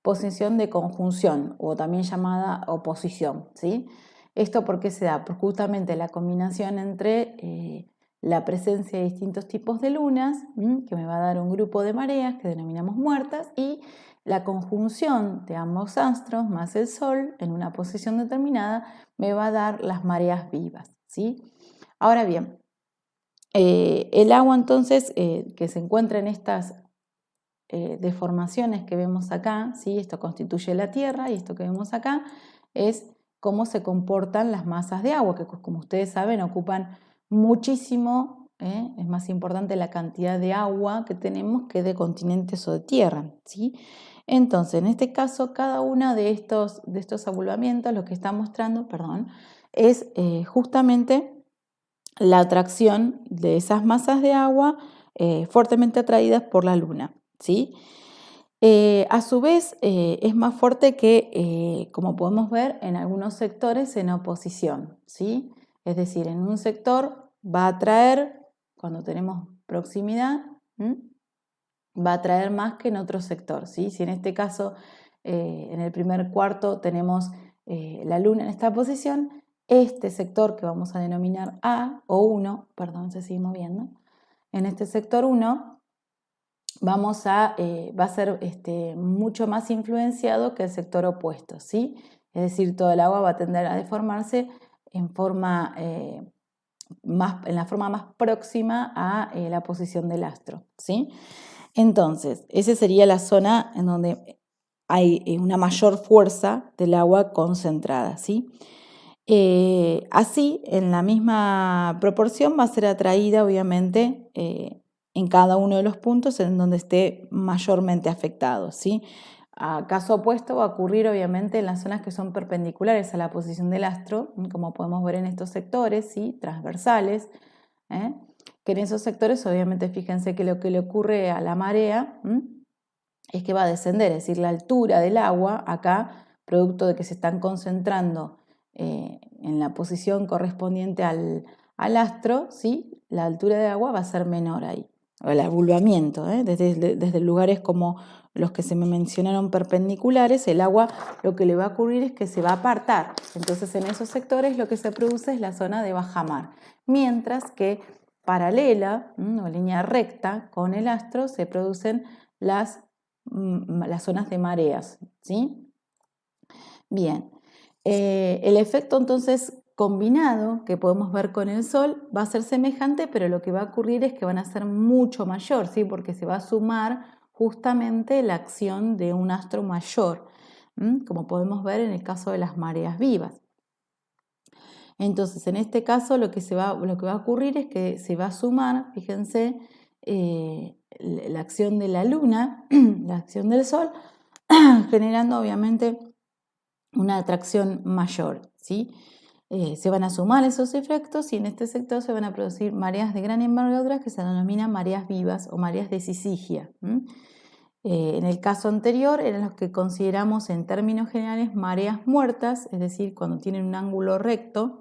posición de conjunción, o también llamada oposición, ¿sí? ¿Esto por qué se da? Por justamente la combinación entre la presencia de distintos tipos de lunas, que me va a dar un grupo de mareas que denominamos muertas, y la conjunción de ambos astros más el Sol en una posición determinada me va a dar las mareas vivas, ¿sí? Ahora bien, el agua entonces que se encuentra en estas deformaciones que vemos acá, ¿sí? Esto constituye la Tierra y esto que vemos acá es cómo se comportan las masas de agua, que como ustedes saben ocupan muchísimo, es más importante la cantidad de agua que tenemos que de continentes o de tierra, ¿sí? Entonces, en este caso, cada uno de estos abulbamientos lo que está mostrando, perdón, es justamente la atracción de esas masas de agua fuertemente atraídas por la Luna, ¿sí? A su vez, es más fuerte que, como podemos ver, en algunos sectores en oposición, ¿sí? Es decir, en un sector va a atraer, cuando tenemos proximidad, va a atraer más que en otro sector, ¿sí? Si en este caso, en el primer cuarto tenemos la Luna en esta posición, este sector que vamos a denominar A o 1, perdón, se sigue moviendo, en este sector 1 va a ser mucho más influenciado que el sector opuesto, ¿sí? Es decir, todo el agua va a tender a deformarse en la forma más próxima a la posición del astro, ¿sí? Entonces, esa sería la zona en donde hay una mayor fuerza del agua concentrada, ¿sí? Así, en la misma proporción, va a ser atraída, obviamente, en cada uno de los puntos en donde esté mayormente afectado, ¿sí? A caso opuesto va a ocurrir, obviamente, en las zonas que son perpendiculares a la posición del astro, como podemos ver en estos sectores, ¿sí? Transversales, que en esos sectores, obviamente, fíjense que lo que le ocurre a la marea es que va a descender, es decir, la altura del agua acá, producto de que se están concentrando en la posición correspondiente al astro, ¿sí? La altura de agua va a ser menor ahí, o el abulbamiento, desde lugares como los que se me mencionaron perpendiculares, el agua lo que le va a ocurrir es que se va a apartar. Entonces en esos sectores lo que se produce es la zona de bajamar, mientras que paralela o línea recta con el astro se producen las zonas de mareas, ¿sí? Bien, el efecto entonces combinado que podemos ver con el Sol va a ser semejante, pero lo que va a ocurrir es que van a ser mucho mayor, ¿sí? Porque se va a sumar justamente la acción de un astro mayor, como podemos ver en el caso de las mareas vivas. Entonces, en este caso lo que va a ocurrir es que se va a sumar, fíjense, la acción de la luna, la acción del sol, generando obviamente una atracción mayor, ¿sí? Se van a sumar esos efectos y en este sector se van a producir mareas de gran envergadura que se denominan mareas vivas o mareas de sisigia. En el caso anterior eran los que consideramos en términos generales mareas muertas, es decir, cuando tienen un ángulo recto.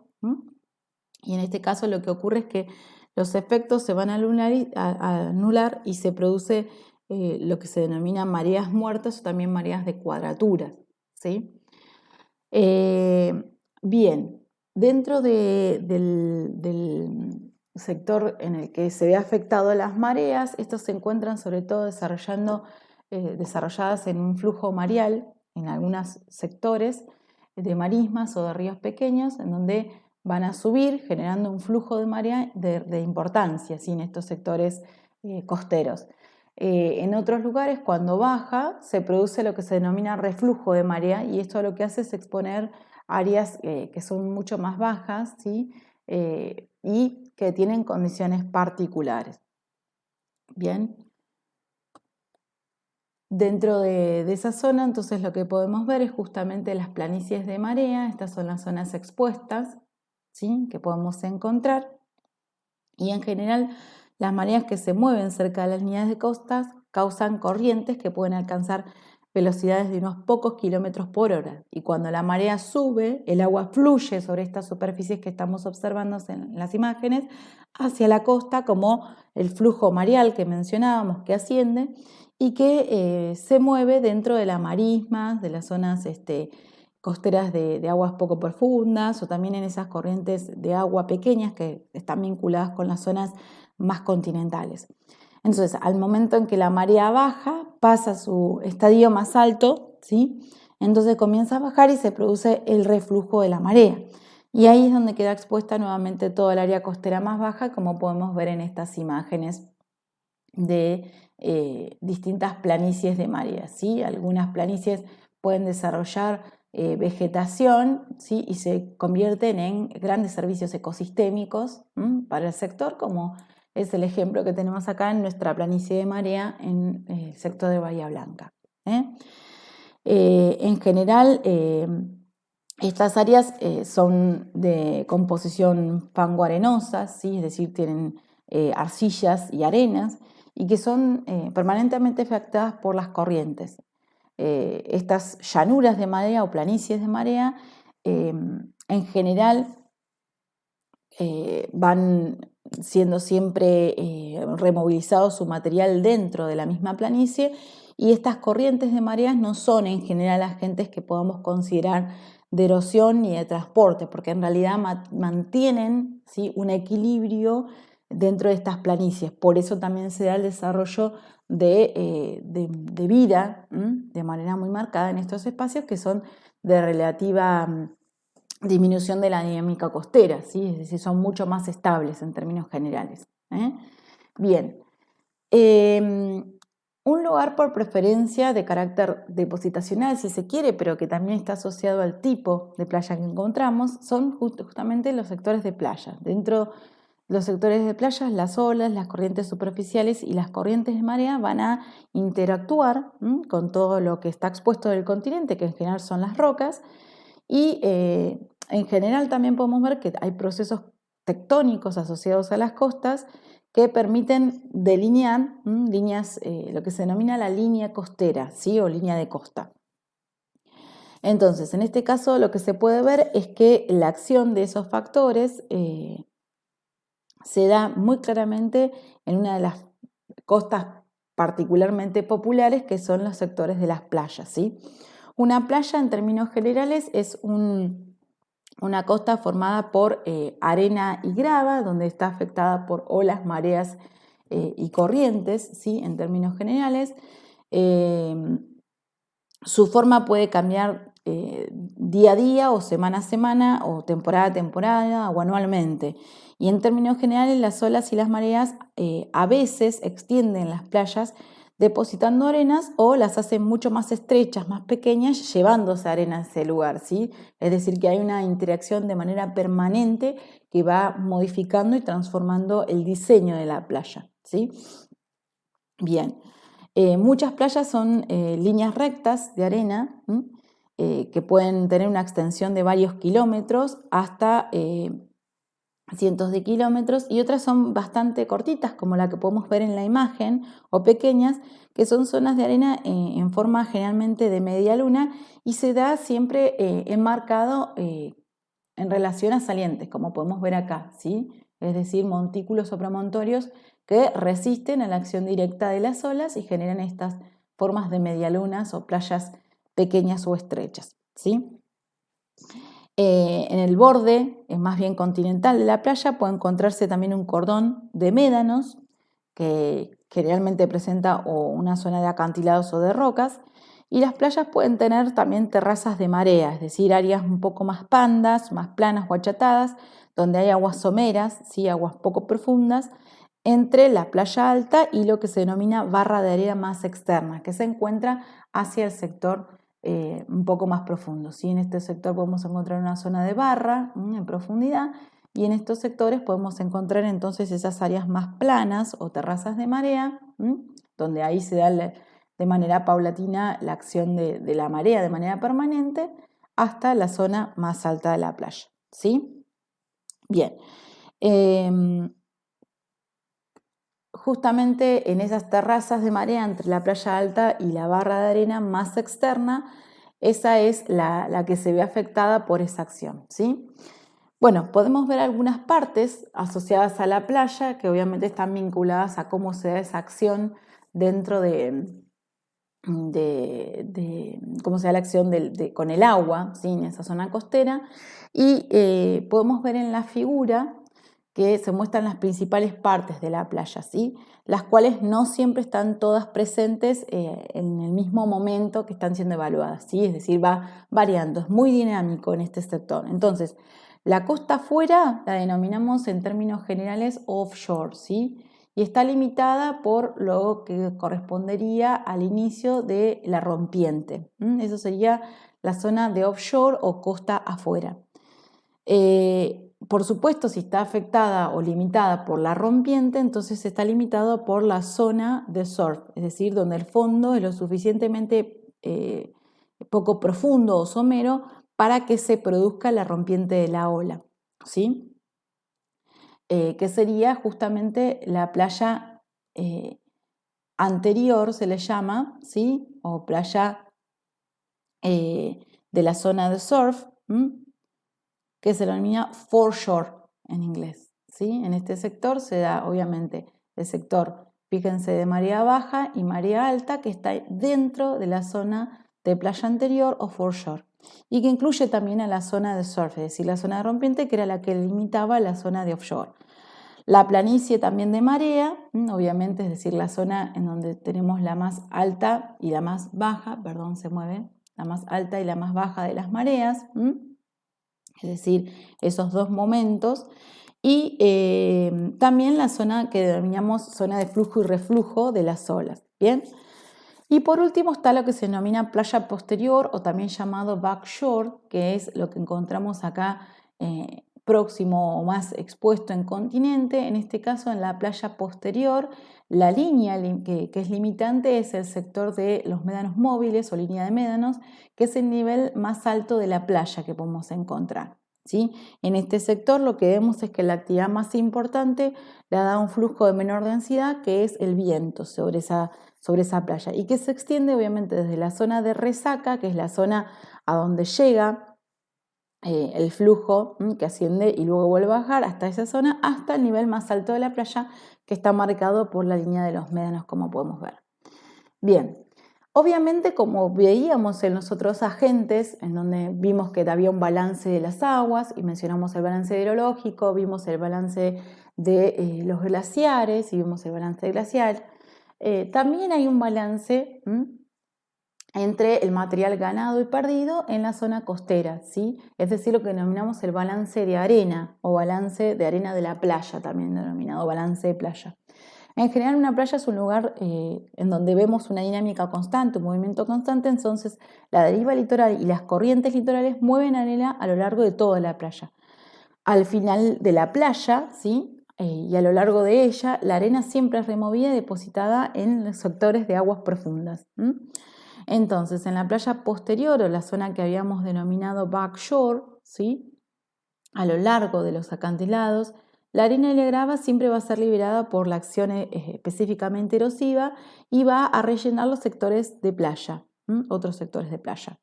Y en este caso lo que ocurre es que los efectos se van a anular y se produce lo que se denomina mareas muertas o también mareas de cuadraturas, ¿sí? Bien, dentro del sector en el que se ve afectado las mareas, estos se encuentran sobre todo desarrolladas en un flujo mareal, en algunos sectores de marismas o de ríos pequeños, en donde van a subir generando un flujo de marea de importancia, ¿sí? En estos sectores costeros. En otros lugares, cuando baja, se produce lo que se denomina reflujo de marea y esto lo que hace es exponer áreas que son mucho más bajas, ¿sí? Y que tienen condiciones particulares. Bien. Dentro de esa zona, entonces lo que podemos ver es justamente las planicies de marea. Estas son las zonas expuestas, ¿sí? Que podemos encontrar. Y en general, las mareas que se mueven cerca de las líneas de costas causan corrientes que pueden alcanzar velocidades de unos pocos kilómetros por hora. Y cuando la marea sube, el agua fluye sobre estas superficies que estamos observando en las imágenes hacia la costa, como el flujo mareal que mencionábamos, que asciende y que se mueve dentro de las marismas, de las zonas costeras de aguas poco profundas o también en esas corrientes de agua pequeñas que están vinculadas con las zonas más continentales. Entonces, al momento en que la marea baja, pasa a su estadio más alto, ¿sí? Entonces comienza a bajar y se produce el reflujo de la marea. Y ahí es donde queda expuesta nuevamente toda el área costera más baja, como podemos ver en estas imágenes de distintas planicies de mareas, ¿sí? Algunas planicies pueden desarrollar vegetación, ¿sí? Y se convierten en grandes servicios ecosistémicos para el sector, como es el ejemplo que tenemos acá en nuestra planicie de marea en el sector de Bahía Blanca. En general, estas áreas son de composición fango-arenosa, ¿sí? Es decir, tienen arcillas y arenas y que son permanentemente afectadas por las corrientes. Estas llanuras de marea o planicies de marea en general van siendo siempre removilizado su material dentro de la misma planicie y estas corrientes de mareas no son en general agentes que podamos considerar de erosión ni de transporte, porque en realidad mantienen, ¿sí? Un equilibrio dentro de estas planicies. Por eso también se da el desarrollo de vida de manera muy marcada en estos espacios que son de relativa disminución de la dinámica costera, ¿sí? Es decir, son mucho más estables en términos generales. Bien, un lugar por preferencia de carácter depositacional, si se quiere, pero que también está asociado al tipo de playa que encontramos, son justamente los sectores de playa. Dentro de los sectores de playa, las olas, las corrientes superficiales y las corrientes de marea van a interactuar con todo lo que está expuesto del continente, que en general son las rocas, y en general también podemos ver que hay procesos tectónicos asociados a las costas que permiten delinear líneas, lo que se denomina la línea costera, ¿sí? O línea de costa. Entonces, en este caso lo que se puede ver es que la acción de esos factores se da muy claramente en una de las costas particularmente populares, que son los sectores de las playas, ¿sí? Una playa, en términos generales, es una costa formada por arena y grava, donde está afectada por olas, mareas y corrientes, ¿sí? En términos generales. Su forma puede cambiar día a día o semana a semana o temporada a temporada o anualmente. Y en términos generales las olas y las mareas a veces extienden las playas depositando arenas o las hacen mucho más estrechas, más pequeñas, llevándose arena a ese lugar, ¿sí? Es decir, que hay una interacción de manera permanente que va modificando y transformando el diseño de la playa, ¿sí? Bien, muchas playas son líneas rectas de arena, que pueden tener una extensión de varios kilómetros hasta cientos de kilómetros, y otras son bastante cortitas, como la que podemos ver en la imagen, o pequeñas, que son zonas de arena en forma generalmente de media luna, y se da siempre enmarcado en relación a salientes, como podemos ver acá, ¿sí? Es decir, montículos o promontorios que resisten a la acción directa de las olas y generan estas formas de medialunas o playas pequeñas o estrechas, ¿sí? En el borde, más bien continental de la playa, puede encontrarse también un cordón de médanos, que generalmente presenta o una zona de acantilados o de rocas, y las playas pueden tener también terrazas de marea, es decir, áreas un poco más pandas, más planas o achatadas, donde hay aguas someras, ¿sí? Aguas poco profundas, entre la playa alta y lo que se denomina barra de arena más externa, que se encuentra hacia el sector un poco más profundo, ¿sí? En este sector podemos encontrar una zona de barra en profundidad, y en estos sectores podemos encontrar entonces esas áreas más planas o terrazas de marea, donde ahí se da de manera paulatina la acción de la marea de manera permanente hasta la zona más alta de la playa, ¿sí? Bien. Justamente en esas terrazas de marea entre la playa alta y la barra de arena más externa, esa es la que se ve afectada por esa acción, ¿sí? Bueno, podemos ver algunas partes asociadas a la playa que obviamente están vinculadas a cómo se da esa acción dentro de cómo se da la acción con el agua, ¿sí? En esa zona costera, y podemos ver en la figura que se muestran las principales partes de la playa, ¿sí? Las cuales no siempre están todas presentes en el mismo momento que están siendo evaluadas, ¿sí? Es decir, va variando, es muy dinámico en este sector. Entonces, la costa afuera la denominamos en términos generales offshore, ¿sí? Y está limitada por lo que correspondería al inicio de la rompiente. Eso sería la zona de offshore o costa afuera. Por supuesto, si está afectada o limitada por la rompiente, entonces está limitado por la zona de surf, es decir, donde el fondo es lo suficientemente poco profundo o somero para que se produzca la rompiente de la ola, ¿sí? Que sería justamente la playa anterior, se le llama, ¿sí? O playa de la zona de surf, que se denomina foreshore en inglés, ¿sí? En este sector se da, obviamente, el sector, fíjense, de marea baja y marea alta, que está dentro de la zona de playa anterior o foreshore, y que incluye también a la zona de surf, es decir, la zona de rompiente, que era la que limitaba la zona de offshore. La planicie también de marea, obviamente, es decir, la zona en donde tenemos la más alta y la más baja, perdón, se mueve, la más alta y la más baja de las mareas, es decir, esos dos momentos, y también la zona que denominamos zona de flujo y reflujo de las olas, ¿bien? Y por último está lo que se denomina playa posterior o también llamado backshore, que es lo que encontramos acá próximo o más expuesto en continente. En este caso, en la playa posterior, la línea que es limitante es el sector de los médanos móviles o línea de médanos, que es el nivel más alto de la playa que podemos encontrar, ¿sí? En este sector lo que vemos es que la actividad más importante le da un flujo de menor densidad, que es el viento sobre esa playa, y que se extiende obviamente desde la zona de resaca, que es la zona a donde llega el flujo que asciende y luego vuelve a bajar hasta esa zona, hasta el nivel más alto de la playa, que está marcado por la línea de los médanos, como podemos ver. Bien, obviamente, como veíamos en los otros agentes, en donde vimos que había un balance de las aguas y mencionamos el balance hidrológico, vimos el balance de los glaciares y vimos el balance glacial, también hay un balance entre el material ganado y perdido en la zona costera, ¿sí? Es decir, lo que denominamos el balance de arena o balance de arena de la playa, también denominado balance de playa. En general, una playa es un lugar en donde vemos una dinámica constante, un movimiento constante, entonces la deriva litoral y las corrientes litorales mueven arena a lo largo de toda la playa. Al final de la playa, ¿sí? Y a lo largo de ella, la arena siempre es removida y depositada en los sectores de aguas profundas. Entonces, en la playa posterior o la zona que habíamos denominado backshore, ¿sí? A lo largo de los acantilados, la arena y la grava siempre va a ser liberada por la acción específicamente erosiva y va a rellenar los sectores de playa, otros sectores de playa.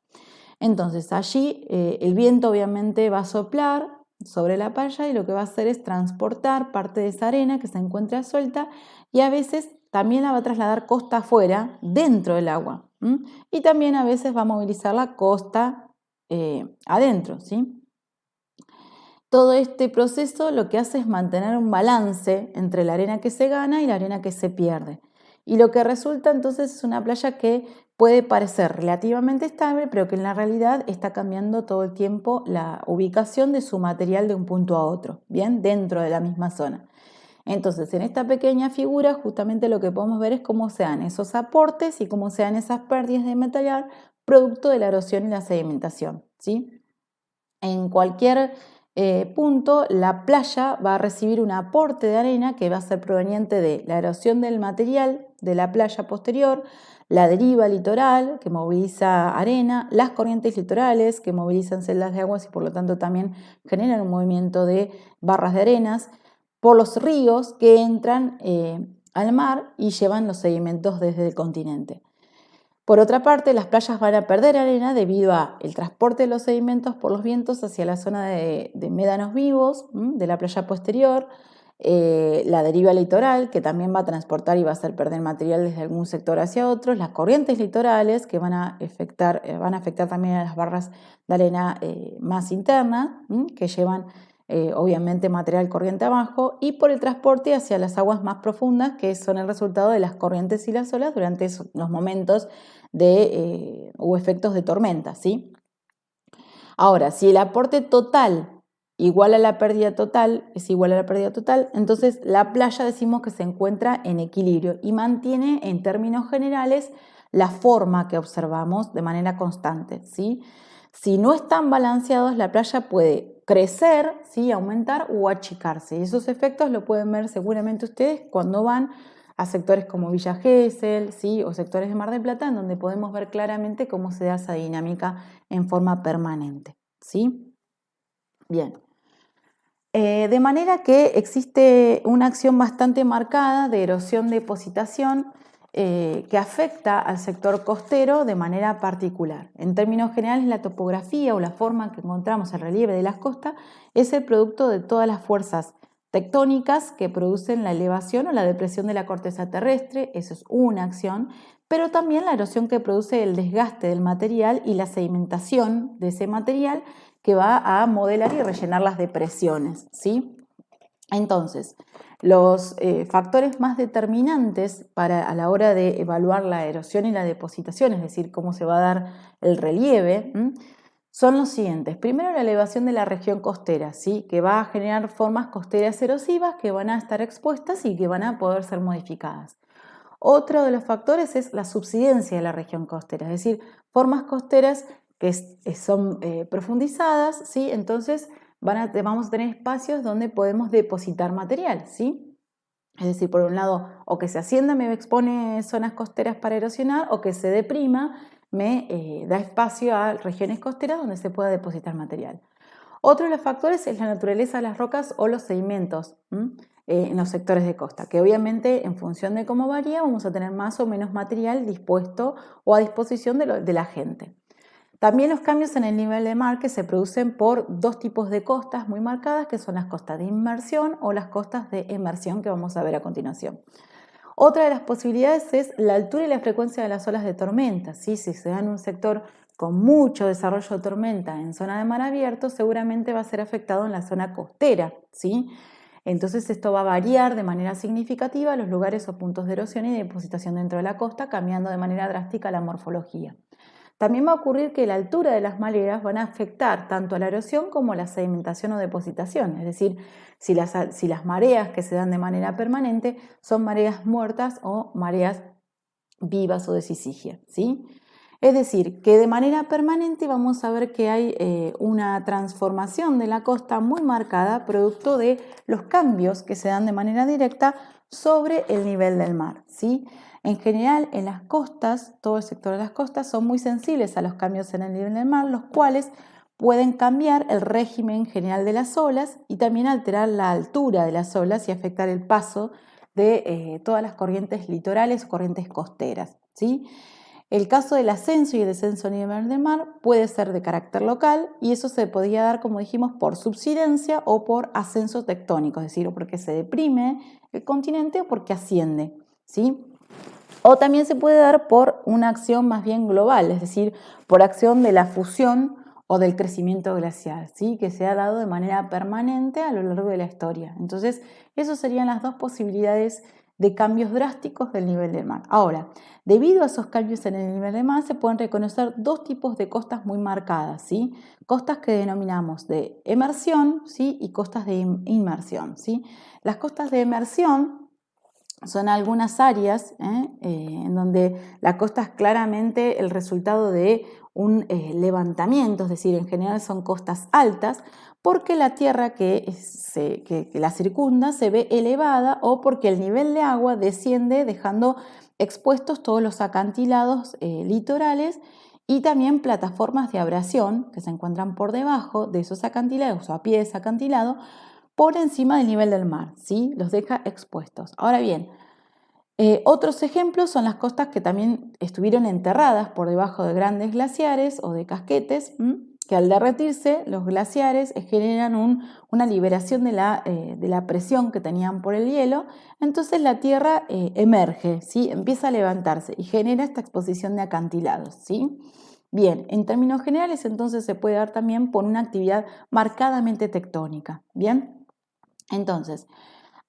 Entonces, allí el viento obviamente va a soplar sobre la playa y lo que va a hacer es transportar parte de esa arena que se encuentra suelta y a veces también la va a trasladar costa afuera, dentro del agua. Y también a veces va a movilizar la costa adentro, ¿sí? Todo este proceso lo que hace es mantener un balance entre la arena que se gana y la arena que se pierde. Y lo que resulta entonces es una playa que puede parecer relativamente estable, pero que en la realidad está cambiando todo el tiempo la ubicación de su material de un punto a otro, bien, dentro de la misma zona. Entonces, en esta pequeña figura justamente lo que podemos ver es cómo se dan esos aportes y cómo se dan esas pérdidas de material producto de la erosión y la sedimentación, ¿sí? En cualquier punto, la playa va a recibir un aporte de arena que va a ser proveniente de la erosión del material de la playa posterior, la deriva litoral que moviliza arena, las corrientes litorales que movilizan celdas de aguas y por lo tanto también generan un movimiento de barras de arenas, por los ríos que entran al mar y llevan los sedimentos desde el continente. Por otra parte, las playas van a perder arena debido al transporte de los sedimentos por los vientos hacia la zona de médanos vivos de la playa posterior, la deriva litoral, que también va a transportar y va a hacer perder material desde algún sector hacia otro, las corrientes litorales, que van a afectar también a las barras de arena más internas, que llevan obviamente material corriente abajo, y por el transporte hacia las aguas más profundas, que son el resultado de las corrientes y las olas durante los momentos o efectos de tormenta, ¿sí? Ahora, si el aporte total igual a la pérdida total, es igual a la pérdida total, entonces la playa decimos que se encuentra en equilibrio y mantiene en términos generales la forma que observamos de manera constante, ¿sí? Si no están balanceados, la playa puede crecer, ¿sí? Aumentar o achicarse. Y esos efectos lo pueden ver seguramente ustedes cuando van a sectores como Villa Gesell, ¿sí? O sectores de Mar del Plata, en donde podemos ver claramente cómo se da esa dinámica en forma permanente, ¿sí? Bien. De manera que existe una acción bastante marcada de erosión-depositación que afecta al sector costero de manera particular. En términos generales, la topografía o la forma que encontramos el relieve de las costas es el producto de todas las fuerzas tectónicas que producen la elevación o la depresión de la corteza terrestre, eso es una acción, pero también la erosión que produce el desgaste del material y la sedimentación de ese material que va a modelar y rellenar las depresiones, ¿sí? Entonces, los factores más determinantes a la hora de evaluar la erosión y la depositación, es decir, cómo se va a dar el relieve, son los siguientes. Primero, la elevación de la región costera, ¿sí? Que va a generar formas costeras erosivas que van a estar expuestas y que van a poder ser modificadas. Otro de los factores es la subsidencia de la región costera, es decir, formas costeras que son profundizadas, ¿sí? Entonces vamos a tener espacios donde podemos depositar material, ¿sí? Es decir, por un lado, o que se ascienda me expone zonas costeras para erosionar, o que se deprima me da espacio a regiones costeras donde se pueda depositar material. Otro de los factores es la naturaleza de las rocas o los sedimentos en los sectores de costa, que obviamente en función de cómo varía vamos a tener más o menos material dispuesto o a disposición de la gente. También los cambios en el nivel de mar que se producen por dos tipos de costas muy marcadas, que son las costas de inmersión o las costas de emersión que vamos a ver a continuación. Otra de las posibilidades es la altura y la frecuencia de las olas de tormenta, ¿sí? Si se da en un sector con mucho desarrollo de tormenta en zona de mar abierto, seguramente va a ser afectado en la zona costera, ¿sí? Entonces esto va a variar de manera significativa los lugares o puntos de erosión y de depositación dentro de la costa, cambiando de manera drástica la morfología. También va a ocurrir que la altura de las mareas van a afectar tanto a la erosión como a la sedimentación o depositación, es decir, si las mareas que se dan de manera permanente son mareas muertas o mareas vivas o de sisigia, ¿sí? Es decir, que de manera permanente vamos a ver que hay una transformación de la costa muy marcada, producto de los cambios que se dan de manera directa sobre el nivel del mar, ¿sí? En general, en las costas, todo el sector de las costas son muy sensibles a los cambios en el nivel del mar, los cuales pueden cambiar el régimen general de las olas y también alterar la altura de las olas y afectar el paso de todas las corrientes litorales o corrientes costeras, ¿sí? El caso del ascenso y el descenso a nivel del mar puede ser de carácter local y eso se podría dar, como dijimos, por subsidencia o por ascenso tectónico, es decir, o porque se deprime el continente o porque asciende, ¿sí? O también se puede dar por una acción más bien global, es decir, por acción de la fusión o del crecimiento glacial, ¿sí? Que se ha dado de manera permanente a lo largo de la historia. Entonces, esas serían las dos posibilidades de cambios drásticos del nivel del mar. Ahora, debido a esos cambios en el nivel del mar, se pueden reconocer dos tipos de costas muy marcadas, ¿sí? Costas que denominamos de emersión, ¿sí? Y costas de inmersión, ¿sí? Las costas de emersión son algunas áreas en donde la costa es claramente el resultado de un levantamiento, es decir, en general son costas altas, porque la tierra que la circunda se ve elevada o porque el nivel de agua desciende dejando expuestos todos los acantilados litorales y también plataformas de abrasión que se encuentran por debajo de esos acantilados o a pie de ese acantilado por encima del nivel del mar, ¿sí? Los deja expuestos. Ahora bien, otros ejemplos son las costas que también estuvieron enterradas por debajo de grandes glaciares o de casquetes, que al derretirse los glaciares generan una liberación de la presión que tenían por el hielo, entonces la tierra emerge, ¿sí? Empieza a levantarse y genera esta exposición de acantilados, ¿sí? Bien, en términos generales entonces se puede dar también por una actividad marcadamente tectónica, ¿bien? Entonces,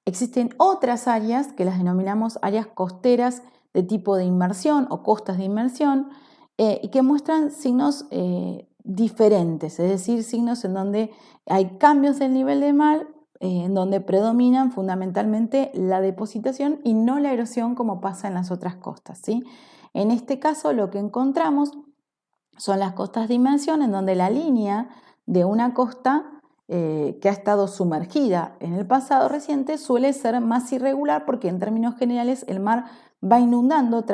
existen otras áreas que las denominamos áreas costeras de tipo de inmersión o costas de inmersión y que muestran signos diferentes, es decir, signos en donde hay cambios del nivel del mar, en donde predominan fundamentalmente la depositación y no la erosión como pasa en las otras costas, ¿sí? En este caso lo que encontramos son las costas de inmersión en donde la línea de una costa que ha estado sumergida en el pasado reciente suele ser más irregular porque en términos generales el mar va inundando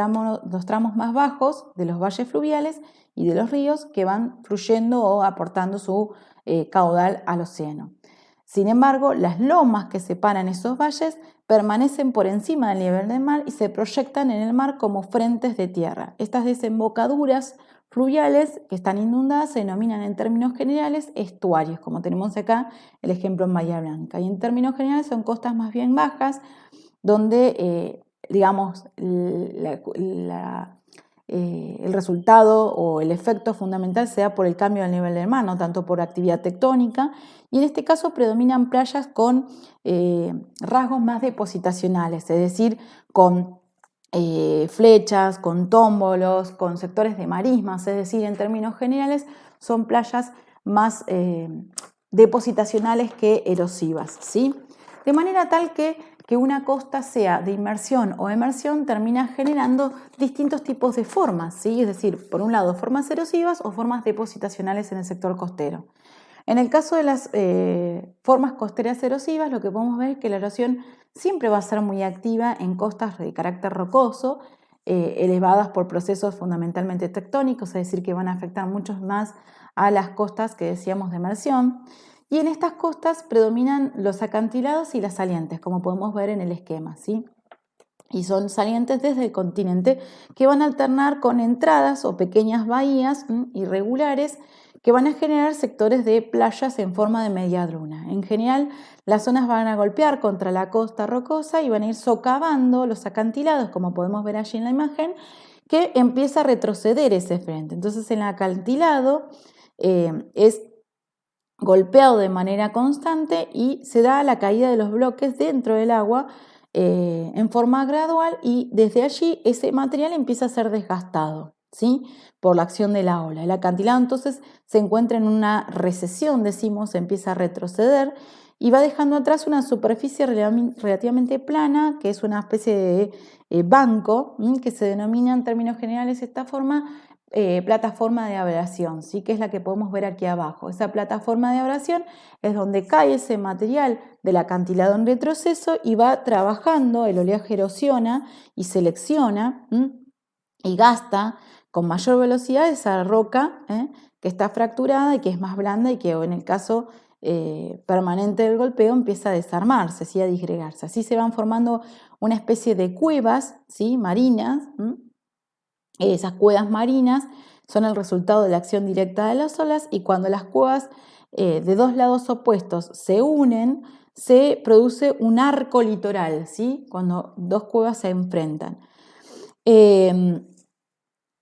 los tramos más bajos de los valles fluviales y de los ríos que van fluyendo o aportando su caudal al océano. Sin embargo, las lomas que separan esos valles permanecen por encima del nivel del mar y se proyectan en el mar como frentes de tierra. Estas desembocaduras fluviales que están inundadas se denominan en términos generales estuarios, como tenemos acá el ejemplo en Bahía Blanca. Y en términos generales son costas más bien bajas, donde, digamos, el resultado o el efecto fundamental se da por el cambio del nivel del mar, no tanto por actividad tectónica. Y en este caso predominan playas con rasgos más depositacionales, es decir, con flechas, con tómbolos, con sectores de marismas, es decir, en términos generales son playas más depositacionales que erosivas, ¿sí? De manera tal que una costa sea de inmersión o emersión termina generando distintos tipos de formas, ¿sí? Es decir, por un lado formas erosivas o formas depositacionales en el sector costero. En el caso de las formas costeras erosivas, lo que podemos ver es que la erosión siempre va a ser muy activa en costas de carácter rocoso, elevadas por procesos fundamentalmente tectónicos, es decir, que van a afectar mucho más a las costas que decíamos de emersión. Y en estas costas predominan los acantilados y las salientes, como podemos ver en el esquema, ¿sí? Y son salientes desde el continente que van a alternar con entradas o pequeñas bahías irregulares que van a generar sectores de playas en forma de media luna. En general, las zonas van a golpear contra la costa rocosa y van a ir socavando los acantilados, como podemos ver allí en la imagen, que empieza a retroceder ese frente. Entonces, el acantilado es golpeado de manera constante y se da la caída de los bloques dentro del agua en forma gradual y desde allí ese material empieza a ser desgastado, ¿sí? Por la acción de la ola. El acantilado entonces se encuentra en una recesión, decimos, empieza a retroceder y va dejando atrás una superficie relativamente plana, que es una especie de banco, que se denomina en términos generales esta forma plataforma de abrasión, ¿sí? Que es la que podemos ver aquí abajo. Esa plataforma de abrasión es donde cae ese material del acantilado en retroceso y va trabajando, el oleaje erosiona y selecciona y gasta con mayor velocidad esa roca que está fracturada y que es más blanda y que en el caso permanente del golpeo empieza a desarmarse, ¿sí? A disgregarse. Así se van formando una especie de cuevas, ¿sí? Marinas. Esas cuevas marinas son el resultado de la acción directa de las olas y cuando las cuevas de dos lados opuestos se unen, se produce un arco litoral, ¿sí? Cuando dos cuevas se enfrentan.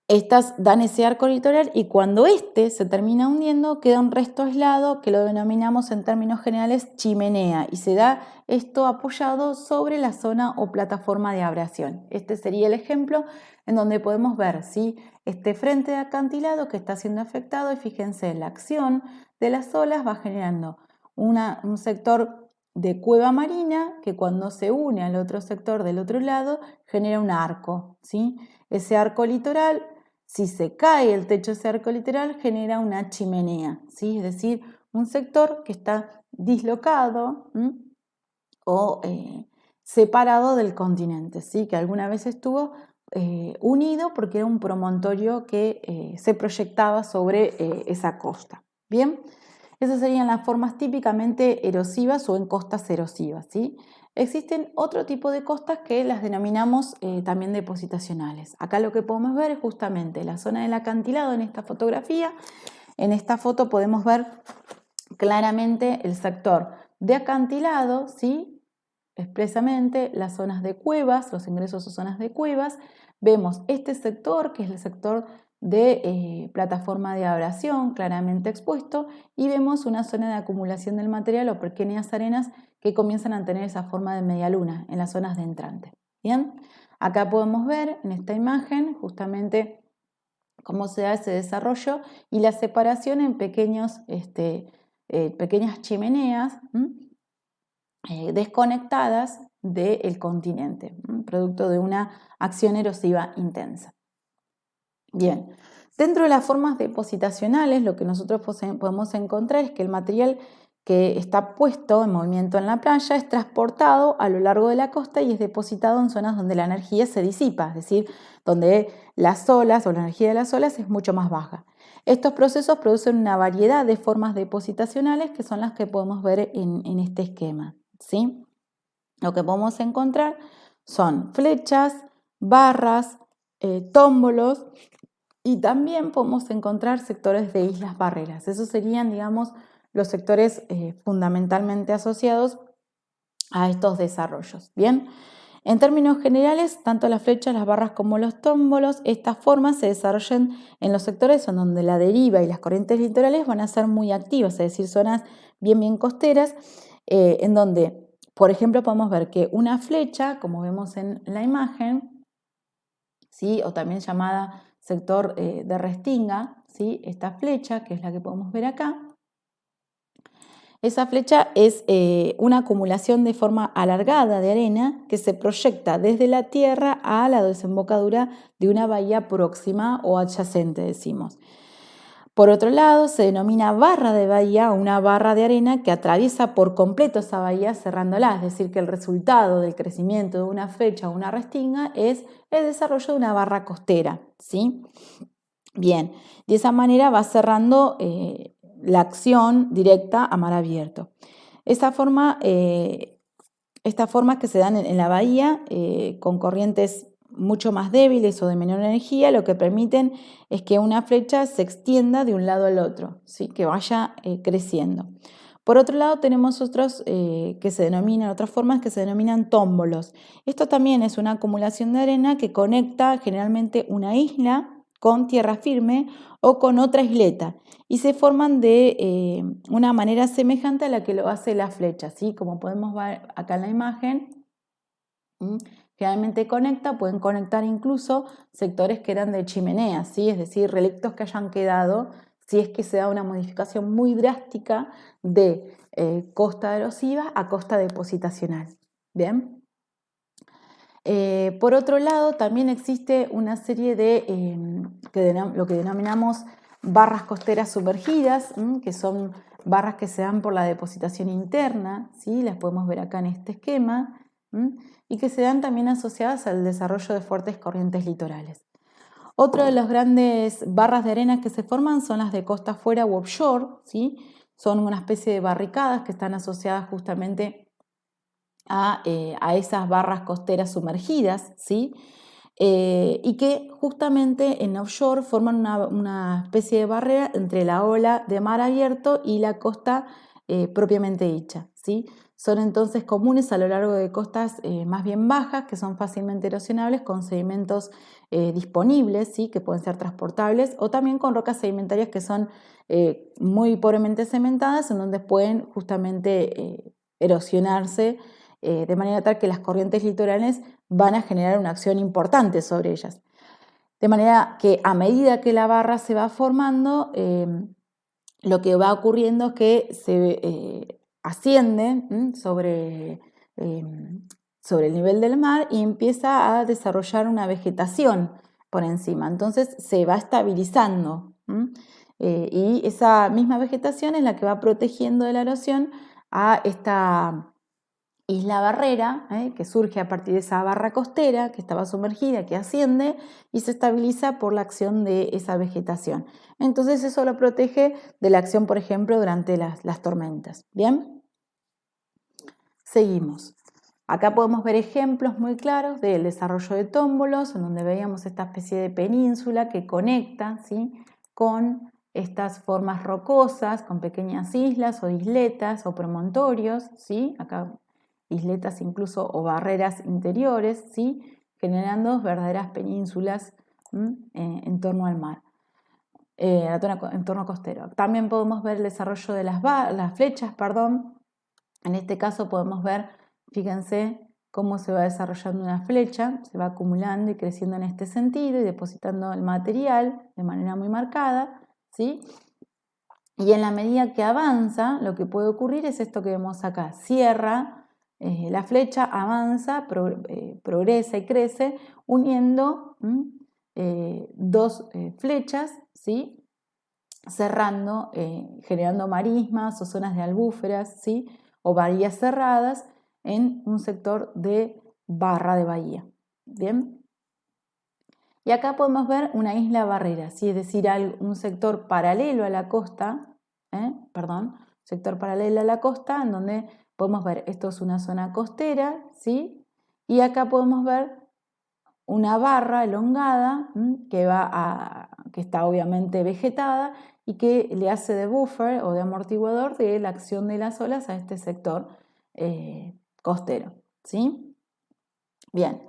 Estas dan ese arco litoral y cuando este se termina hundiendo queda un resto aislado que lo denominamos en términos generales chimenea y se da esto apoyado sobre la zona o plataforma de abrasión. Este sería el ejemplo en donde podemos ver ¿sí? Este frente de acantilado que está siendo afectado y fíjense la acción de las olas va generando un sector de cueva marina que cuando se une al otro sector del otro lado genera un arco, ¿sí? Ese arco litoral, si se cae el techo de ese arco litoral, genera una chimenea, ¿sí? Es decir, un sector que está dislocado o separado del continente, ¿sí? Que alguna vez estuvo unido porque era un promontorio que se proyectaba sobre esa costa. Bien, esas serían las formas típicamente erosivas o en costas erosivas, ¿sí? Existen otro tipo de costas que las denominamos también depositacionales. Acá lo que podemos ver es justamente la zona del acantilado en esta fotografía. En esta foto podemos ver claramente el sector de acantilado, ¿sí? Expresamente las zonas de cuevas, los ingresos a zonas de cuevas. Vemos este sector, que es el sector de plataforma de abrasión, claramente expuesto, y vemos una zona de acumulación del material o pequeñas arenas que comienzan a tener esa forma de media luna en las zonas de entrante. Bien, acá podemos ver en esta imagen justamente cómo se da ese desarrollo y la separación en pequeñas chimeneas desconectadas del continente, producto de una acción erosiva intensa. Bien, dentro de las formas depositacionales lo que nosotros podemos encontrar es que el material que está puesto en movimiento en la playa es transportado a lo largo de la costa y es depositado en zonas donde la energía se disipa, es decir, donde las olas o la energía de las olas es mucho más baja. Estos procesos producen una variedad de formas depositacionales que son las que podemos ver en este esquema, ¿sí? Lo que podemos encontrar son flechas, barras, tómbolos y también podemos encontrar sectores de islas barreras. Esos serían, digamos, los sectores fundamentalmente asociados a estos desarrollos. Bien, en términos generales, tanto las flechas, las barras como los tómbolos, estas formas se desarrollan en los sectores en donde la deriva y las corrientes litorales van a ser muy activas, es decir, zonas bien costeras, en donde, por ejemplo, podemos ver que una flecha, como vemos en la imagen, ¿sí? O también llamada sector de restinga, ¿sí? Esta flecha, que es la que podemos ver acá, esa flecha es una acumulación de forma alargada de arena que se proyecta desde la tierra a la desembocadura de una bahía próxima o adyacente, decimos. Por otro lado, se denomina barra de bahía una barra de arena que atraviesa por completo esa bahía cerrándola, es decir, que el resultado del crecimiento de una flecha o una restinga es el desarrollo de una barra costera, ¿sí? Bien, de esa manera va cerrando la acción directa a mar abierto. Estas formas que se dan en la bahía con corrientes mucho más débiles o de menor energía, lo que permiten es que una flecha se extienda de un lado al otro, ¿sí? Que vaya creciendo. Por otro lado, tenemos otras formas que se denominan tómbolos. Esto también es una acumulación de arena que conecta generalmente una isla con tierra firme o con otra isleta y se forman de una manera semejante a la que lo hace la flecha, ¿sí? Como podemos ver acá en la imagen, Generalmente pueden conectar incluso sectores que eran de chimeneas, ¿sí? Es decir, relictos que hayan quedado si es que se da una modificación muy drástica de costa erosiva a costa depositacional. ¿Bien? Por otro lado, también existe una serie de lo que denominamos barras costeras sumergidas, que son barras que se dan por la depositación interna, ¿sí? Las podemos ver acá en este esquema, y que se dan también asociadas al desarrollo de fuertes corrientes litorales. Otro de los grandes barras de arena que se forman son las de costa afuera u offshore, ¿sí? Son una especie de barricadas que están asociadas justamente a esas barras costeras sumergidas, ¿sí? Y que justamente en offshore forman una especie de barrera entre la ola de mar abierto y la costa propiamente dicha, ¿sí? Son entonces comunes a lo largo de costas más bien bajas, que son fácilmente erosionables con sedimentos disponibles, ¿sí? Que pueden ser transportables, o también con rocas sedimentarias que son muy pobremente cementadas, en donde pueden justamente erosionarse de manera tal que las corrientes litorales van a generar una acción importante sobre ellas. De manera que a medida que la barra se va formando, lo que va ocurriendo es que se asciende sobre el nivel del mar y empieza a desarrollar una vegetación por encima. Entonces se va estabilizando y esa misma vegetación es la que va protegiendo de la erosión a esta isla barrera, que surge a partir de esa barra costera que estaba sumergida, que asciende y se estabiliza por la acción de esa vegetación. Entonces eso lo protege de la acción, por ejemplo, durante las tormentas. ¿Bien? Seguimos. Acá podemos ver ejemplos muy claros del desarrollo de tómbolos, en donde veíamos esta especie de península que conecta, ¿sí?, con estas formas rocosas, con pequeñas islas o isletas o promontorios, ¿sí? Acá isletas incluso o barreras interiores, ¿sí?, generando verdaderas penínsulas en torno al mar, en torno costero. También podemos ver el desarrollo de las flechas, perdón. En este caso podemos ver, fíjense, cómo se va desarrollando una flecha, se va acumulando y creciendo en este sentido y depositando el material de manera muy marcada, ¿sí? Y en la medida que avanza, lo que puede ocurrir es esto que vemos acá, cierra la flecha, avanza, progresa y crece, uniendo dos flechas, ¿sí?, cerrando, generando marismas o zonas de albúferas, ¿sí?, o bahías cerradas en un sector de barra de bahía. ¿Bien? Y acá podemos ver una isla barrera, ¿sí?, es decir, un sector paralelo a la costa, sector paralelo a la costa, en donde podemos ver, esto es una zona costera, ¿sí?, y acá podemos ver una barra elongada que está obviamente vegetada y que le hace de buffer o de amortiguador de la acción de las olas a este sector costero, ¿sí? Bien.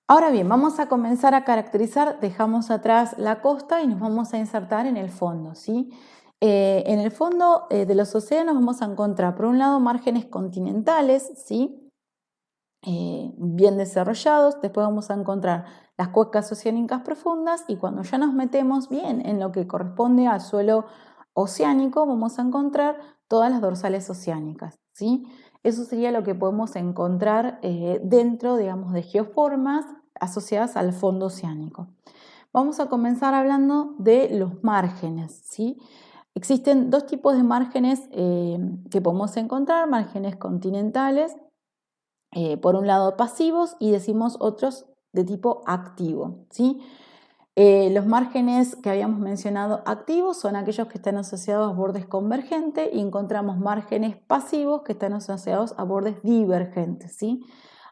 Ahora bien, vamos a comenzar a caracterizar, dejamos atrás la costa y nos vamos a insertar en el fondo, ¿sí? En el fondo de los océanos vamos a encontrar, por un lado, márgenes continentales, ¿sí?, bien desarrollados. Después vamos a encontrar las cuencas oceánicas profundas, y cuando ya nos metemos bien en lo que corresponde al suelo oceánico, vamos a encontrar todas las dorsales oceánicas, ¿sí? Eso sería lo que podemos encontrar dentro, digamos, de geoformas asociadas al fondo oceánico. Vamos a comenzar hablando de los márgenes, ¿sí? Existen dos tipos de márgenes que podemos encontrar: márgenes continentales, por un lado pasivos, y decimos otros de tipo activo, ¿sí? Los márgenes que habíamos mencionado activos son aquellos que están asociados a bordes convergentes, y encontramos márgenes pasivos que están asociados a bordes divergentes, ¿sí?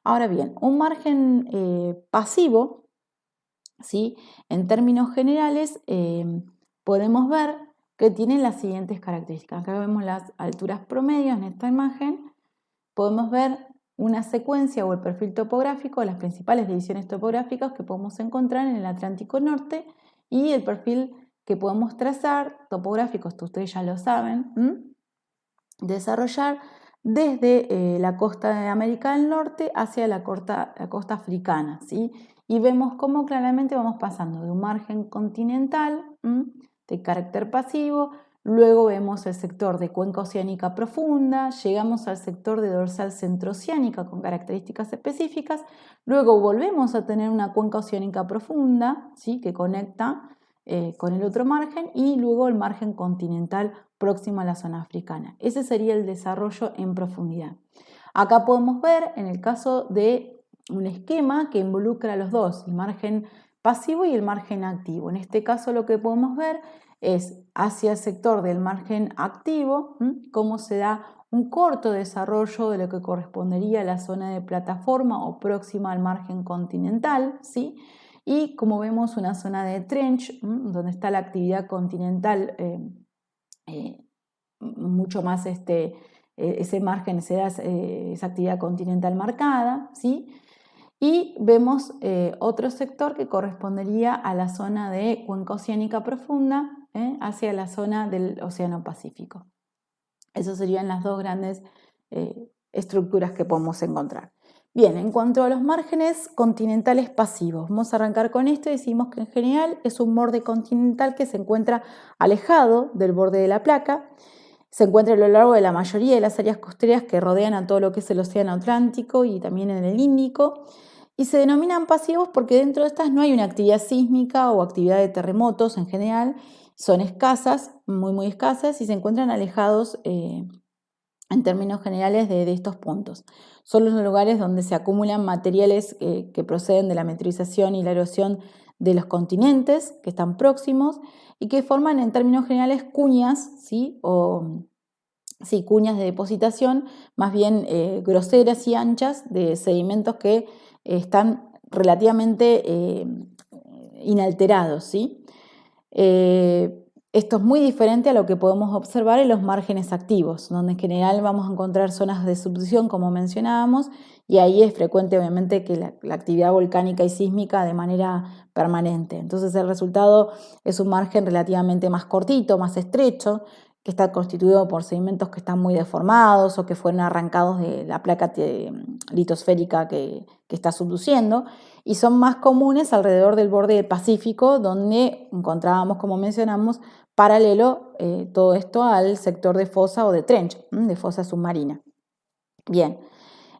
Ahora bien, un margen pasivo, ¿sí?, en términos generales, podemos ver que tiene las siguientes características. Acá vemos las alturas promedios en esta imagen. Podemos ver una secuencia o el perfil topográfico, las principales divisiones topográficas que podemos encontrar en el Atlántico Norte, y el perfil que podemos trazar, topográfico, esto ustedes ya lo saben, desarrollar desde la costa de América del Norte hacia la costa africana, ¿sí? Y vemos cómo claramente vamos pasando de un margen continental de carácter pasivo, luego vemos el sector de cuenca oceánica profunda, llegamos al sector de dorsal centrooceánica con características específicas, luego volvemos a tener una cuenca oceánica profunda, ¿sí? Que conecta con el otro margen, y luego el margen continental próximo a la zona africana. Ese sería el desarrollo en profundidad. Acá podemos ver en el caso de un esquema que involucra a los dos, el margen pasivo y el margen activo. En este caso lo que podemos ver es hacia el sector del margen activo, cómo se da un corto desarrollo de lo que correspondería a la zona de plataforma o próxima al margen continental, ¿sí? Y como vemos una zona de trench, donde está la actividad continental mucho más, ese margen, esa actividad continental marcada, ¿sí? Y vemos otro sector que correspondería a la zona de cuenca oceánica profunda, hacia la zona del Océano Pacífico. Esas serían las dos grandes estructuras que podemos encontrar. Bien, en cuanto a los márgenes continentales pasivos, vamos a arrancar con esto y decimos que en general es un borde continental que se encuentra alejado del borde de la placa, se encuentra a lo largo de la mayoría de las áreas costeras que rodean a todo lo que es el Océano Atlántico y también en el Índico, y se denominan pasivos porque dentro de estas no hay una actividad sísmica o actividad de terremotos en general, son escasas, muy escasas, y se encuentran alejados en términos generales de estos puntos. Son los lugares donde se acumulan materiales que proceden de la meteorización y la erosión de los continentes que están próximos y que forman en términos generales cuñas, ¿sí? Cuñas de depositación más bien groseras y anchas de sedimentos que están relativamente inalterados, ¿sí? Esto es muy diferente a lo que podemos observar en los márgenes activos, donde en general vamos a encontrar zonas de subducción, como mencionábamos, y ahí es frecuente obviamente que la actividad volcánica y sísmica de manera permanente. Entonces el resultado es un margen relativamente más cortito, más estrecho, que está constituido por sedimentos que están muy deformados o que fueron arrancados de la placa litosférica que está subduciendo, y son más comunes alrededor del borde pacífico, donde encontrábamos, como mencionamos, paralelo todo esto al sector de fosa o de trench, de fosa submarina. Bien,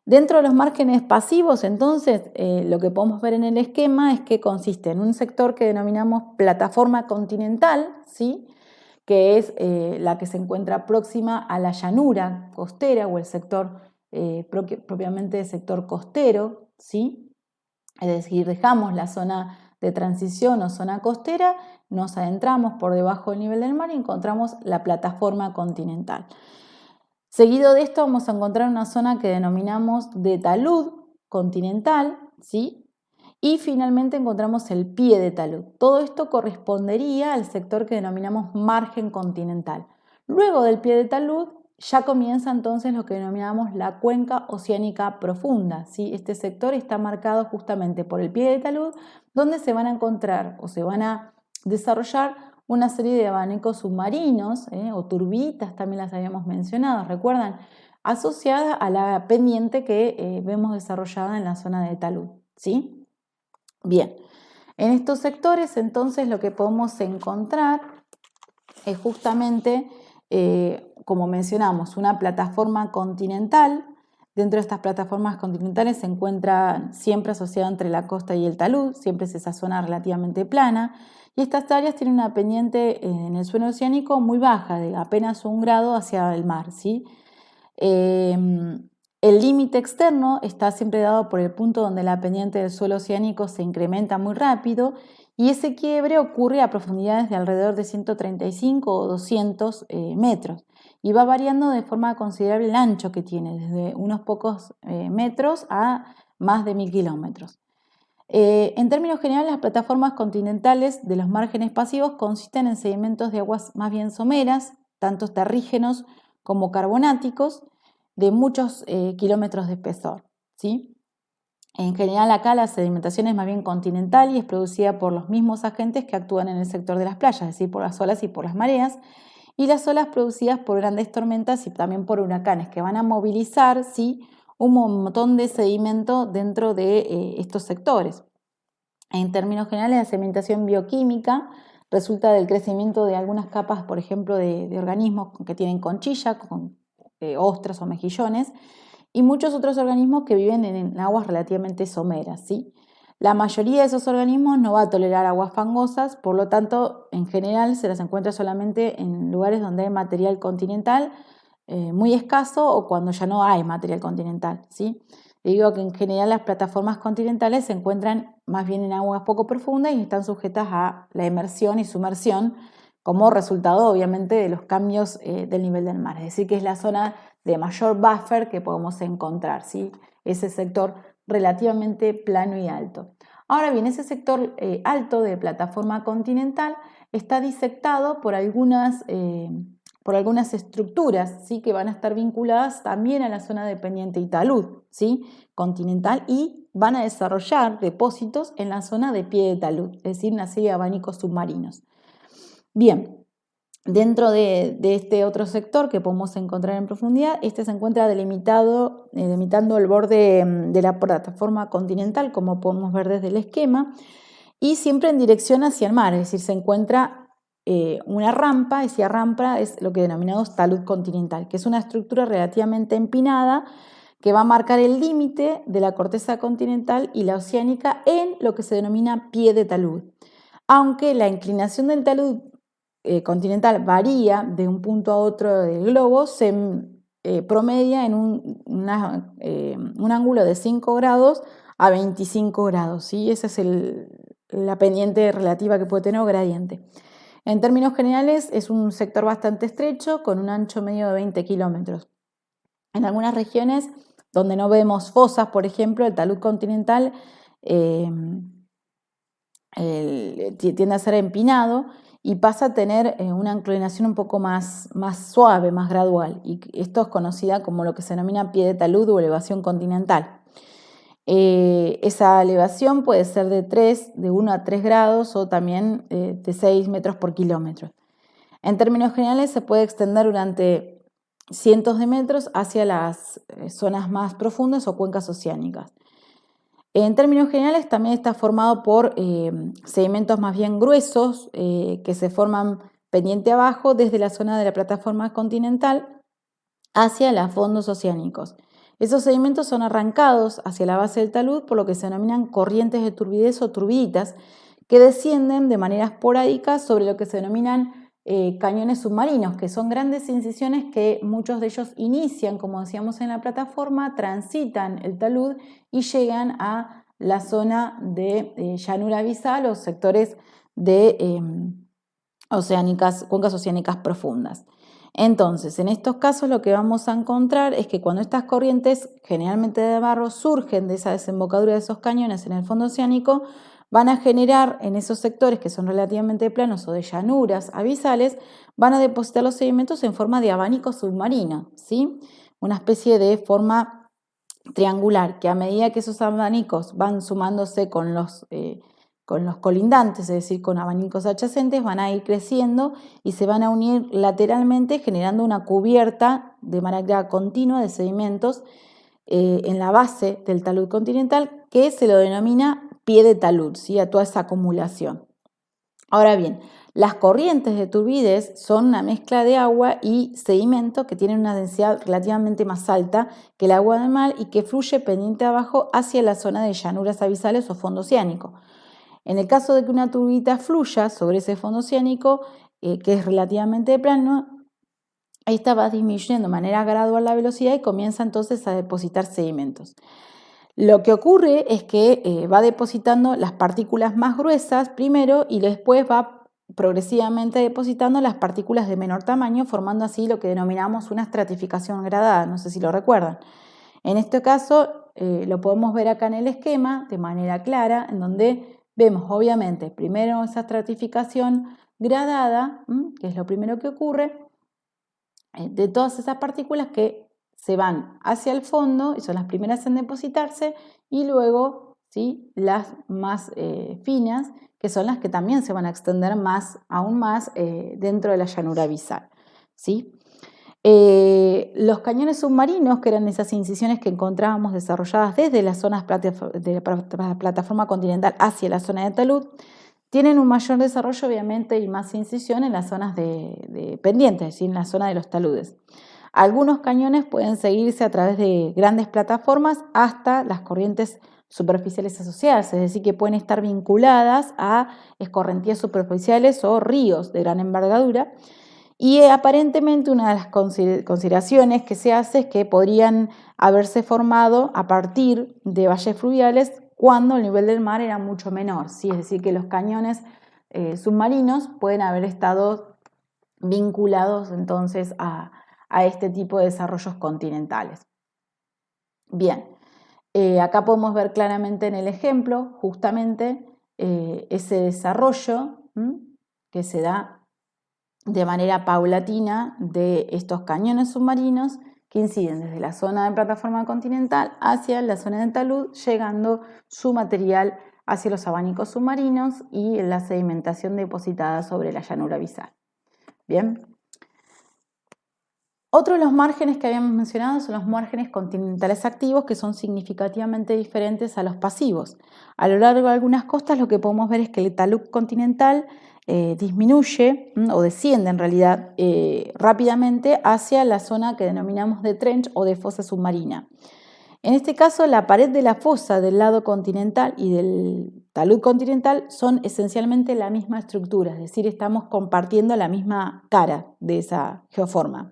dentro de los márgenes pasivos, entonces, lo que podemos ver en el esquema es que consiste en un sector que denominamos plataforma continental, ¿sí? Que es la que se encuentra próxima a la llanura costera o el sector propiamente sector costero, ¿sí? Es decir, dejamos la zona de transición o zona costera, nos adentramos por debajo del nivel del mar y encontramos la plataforma continental. Seguido de esto vamos a encontrar una zona que denominamos de talud continental, ¿sí? Y finalmente encontramos el pie de talud. Todo esto correspondería al sector que denominamos margen continental. Luego del pie de talud ya comienza entonces lo que denominamos la cuenca oceánica profunda, ¿sí? Este sector está marcado justamente por el pie de talud, donde se van a encontrar o se van a desarrollar una serie de abanicos submarinos o turbitas, también las habíamos mencionado, ¿recuerdan? Asociadas a la pendiente que vemos desarrollada en la zona de talud, ¿sí? Bien, en estos sectores entonces lo que podemos encontrar es justamente, como mencionamos, una plataforma continental. Dentro de estas plataformas continentales se encuentra siempre asociada entre la costa y el talud, siempre es esa zona relativamente plana, y estas áreas tienen una pendiente en el suelo oceánico muy baja, de apenas 1 grado hacia el mar, ¿sí? El límite externo está siempre dado por el punto donde la pendiente del suelo oceánico se incrementa muy rápido, y ese quiebre ocurre a profundidades de alrededor de 135 o 200 metros y va variando de forma considerable el ancho que tiene, desde unos pocos metros a más de 1000 kilómetros. En términos generales, las plataformas continentales de los márgenes pasivos consisten en sedimentos de aguas más bien someras, tanto terrígenos como carbonáticos, de muchos kilómetros de espesor, ¿sí? En general acá la sedimentación es más bien continental y es producida por los mismos agentes que actúan en el sector de las playas, es decir, por las olas y por las mareas, y las olas producidas por grandes tormentas y también por huracanes que van a movilizar, ¿sí?, un montón de sedimento dentro de estos sectores. En términos generales, la sedimentación bioquímica resulta del crecimiento de algunas capas, por ejemplo, de organismos que tienen conchilla, con ostras o mejillones, y muchos otros organismos que viven en aguas relativamente someras, ¿sí? La mayoría de esos organismos no va a tolerar aguas fangosas, por lo tanto, en general se las encuentra solamente en lugares donde hay material continental muy escaso o cuando ya no hay material continental, ¿sí? Digo que en general las plataformas continentales se encuentran más bien en aguas poco profundas y están sujetas a la emersión y sumersión como resultado obviamente de los cambios del nivel del mar. Es decir, que es la zona de mayor buffer que podemos encontrar, ¿sí? Ese sector relativamente plano y alto. Ahora bien, ese sector alto de plataforma continental está disectado por algunas estructuras, ¿sí?, que van a estar vinculadas también a la zona de pendiente y talud, ¿sí?, continental, y van a desarrollar depósitos en la zona de pie de talud, es decir, una serie de abanicos submarinos. Bien, dentro de este otro sector que podemos encontrar en profundidad, este se encuentra delimitando el borde de la plataforma continental, como podemos ver desde el esquema, y siempre en dirección hacia el mar, es decir, se encuentra una rampa. Esa rampa es lo que denominamos talud continental, que es una estructura relativamente empinada que va a marcar el límite de la corteza continental y la oceánica en lo que se denomina pie de talud. Aunque la inclinación del talud continental varía de un punto a otro del globo, se promedia en un ángulo de 5 grados a 25 grados, ¿sí? Esa es la pendiente relativa que puede tener o gradiente. En términos generales, es un sector bastante estrecho con un ancho medio de 20 kilómetros. En algunas regiones donde no vemos fosas, por ejemplo, el talud continental tiende a ser empinado y pasa a tener una inclinación un poco más suave, más gradual. Y esto es conocida como lo que se denomina pie de talud o elevación continental. Esa elevación puede ser de 1 a 3 grados o también de 6 metros por kilómetro. En términos generales, se puede extender durante cientos de metros hacia las zonas más profundas o cuencas oceánicas. En términos generales, también está formado por sedimentos más bien gruesos que se forman pendiente abajo desde la zona de la plataforma continental hacia los fondos oceánicos. Esos sedimentos son arrancados hacia la base del talud por lo que se denominan corrientes de turbidez o turbiditas que descienden de manera esporádica sobre lo que se denominan cañones submarinos, que son grandes incisiones que muchos de ellos inician, como decíamos en la plataforma, transitan el talud y llegan a la zona de llanura abisal o sectores de cuencas oceánicas profundas. Entonces, en estos casos lo que vamos a encontrar es que cuando estas corrientes, generalmente de barro, surgen de esa desembocadura de esos cañones en el fondo oceánico, van a generar en esos sectores que son relativamente planos o de llanuras abisales, van a depositar los sedimentos en forma de abanico submarino, ¿sí? Una especie de forma triangular que a medida que esos abanicos van sumándose con los colindantes, es decir, con abanicos adyacentes, van a ir creciendo y se van a unir lateralmente generando una cubierta de manera continua de sedimentos en la base del talud continental que se lo denomina pie de talud, ¿sí?, a toda esa acumulación. Ahora bien, las corrientes de turbidez son una mezcla de agua y sedimento que tienen una densidad relativamente más alta que el agua del mar y que fluye pendiente abajo hacia la zona de llanuras abisales o fondo oceánico. En el caso de que una turbidita fluya sobre ese fondo oceánico, que es relativamente plano, esta va disminuyendo de manera gradual la velocidad y comienza entonces a depositar sedimentos. Lo que ocurre es que va depositando las partículas más gruesas primero y después va progresivamente depositando las partículas de menor tamaño, formando así lo que denominamos una estratificación gradada, no sé si lo recuerdan. En este caso lo podemos ver acá en el esquema de manera clara, en donde vemos obviamente primero esa estratificación gradada, que es lo primero que ocurre, de todas esas partículas que se van hacia el fondo y son las primeras en depositarse, y luego, ¿sí?, las más finas, que son las que también se van a extender aún más dentro de la llanura abisal. ¿sí? Los cañones submarinos, que eran esas incisiones que encontrábamos desarrolladas desde las zonas de la plataforma continental hacia la zona de talud, tienen un mayor desarrollo obviamente y más incisión en las zonas de pendientes, es decir, en la zona de los taludes. Algunos cañones pueden seguirse a través de grandes plataformas hasta las corrientes superficiales asociadas, es decir, que pueden estar vinculadas a escorrentías superficiales o ríos de gran envergadura. Y aparentemente una de las consideraciones que se hace es que podrían haberse formado a partir de valles fluviales cuando el nivel del mar era mucho menor, ¿sí? Es decir, que los cañones submarinos pueden haber estado vinculados entonces a este tipo de desarrollos continentales. Bien, acá podemos ver claramente en el ejemplo justamente ese desarrollo que se da de manera paulatina de estos cañones submarinos que inciden desde la zona de plataforma continental hacia la zona de talud, llegando su material hacia los abanicos submarinos y la sedimentación depositada sobre la llanura abisal. Bien. Otro de los márgenes que habíamos mencionado son los márgenes continentales activos, que son significativamente diferentes a los pasivos. A lo largo de algunas costas lo que podemos ver es que el talud continental disminuye o desciende en realidad rápidamente hacia la zona que denominamos de trench o de fosa submarina. En este caso, la pared de la fosa del lado continental y del talud continental son esencialmente la misma estructura, es decir, estamos compartiendo la misma cara de esa geoforma.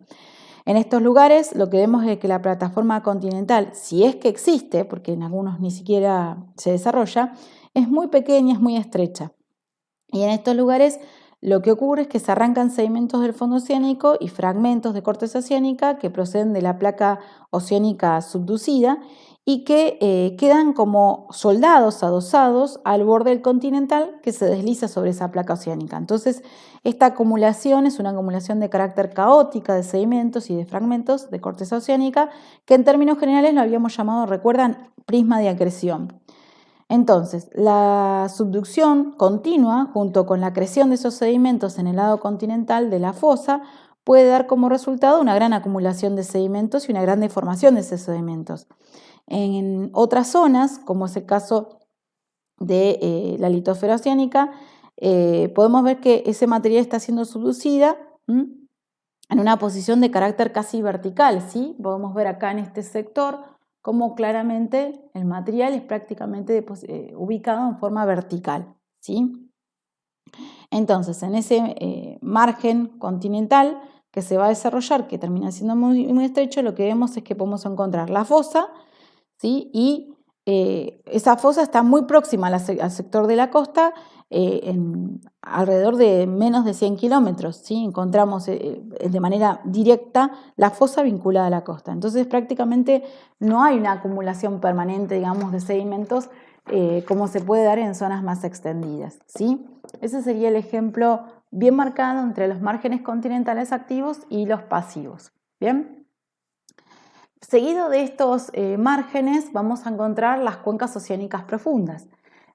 En estos lugares lo que vemos es que la plataforma continental, si es que existe, porque en algunos ni siquiera se desarrolla, es muy pequeña, es muy estrecha. Y en estos lugares lo que ocurre es que se arrancan sedimentos del fondo oceánico y fragmentos de corteza oceánica que proceden de la placa oceánica subducida y que quedan como soldados adosados al borde del continental que se desliza sobre esa placa oceánica. Entonces, esta acumulación es una acumulación de carácter caótica de sedimentos y de fragmentos de corteza oceánica que en términos generales lo habíamos llamado, recuerdan, prisma de acreción. Entonces, la subducción continua, junto con la acreción de esos sedimentos en el lado continental de la fosa, puede dar como resultado una gran acumulación de sedimentos y una gran deformación de esos sedimentos. En otras zonas, como es el caso de la litosfera oceánica, podemos ver que ese material está siendo subducida en una posición de carácter casi vertical, ¿sí? Podemos ver acá en este sector cómo claramente el material es prácticamente ubicado en forma vertical, ¿sí? Entonces, en ese margen continental que se va a desarrollar, que termina siendo muy estrecho, lo que vemos es que podemos encontrar la fosa, ¿sí? Y esa fosa está muy próxima al sector de la costa, alrededor de menos de 100 kilómetros, ¿sí? Encontramos de manera directa la fosa vinculada a la costa. Entonces prácticamente no hay una acumulación permanente, digamos, de sedimentos como se puede dar en zonas más extendidas, ¿sí? Ese sería el ejemplo bien marcado entre los márgenes continentales activos y los pasivos. ¿Bien? Seguido de estos márgenes vamos a encontrar las cuencas oceánicas profundas.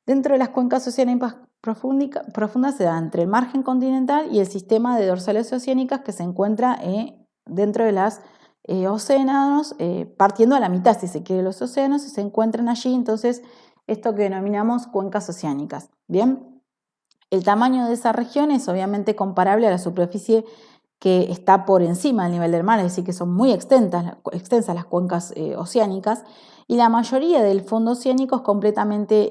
Dentro de las cuencas oceánicas profundas se da entre el margen continental y el sistema de dorsales oceánicas que se encuentra dentro de los océanos, partiendo a la mitad, si se quiere, los océanos, y se encuentran allí, entonces, esto que denominamos cuencas oceánicas. Bien, el tamaño de esa región es obviamente comparable a la superficie que está por encima del nivel del mar, es decir, que son muy extensas las cuencas oceánicas, y la mayoría del fondo oceánico es completamente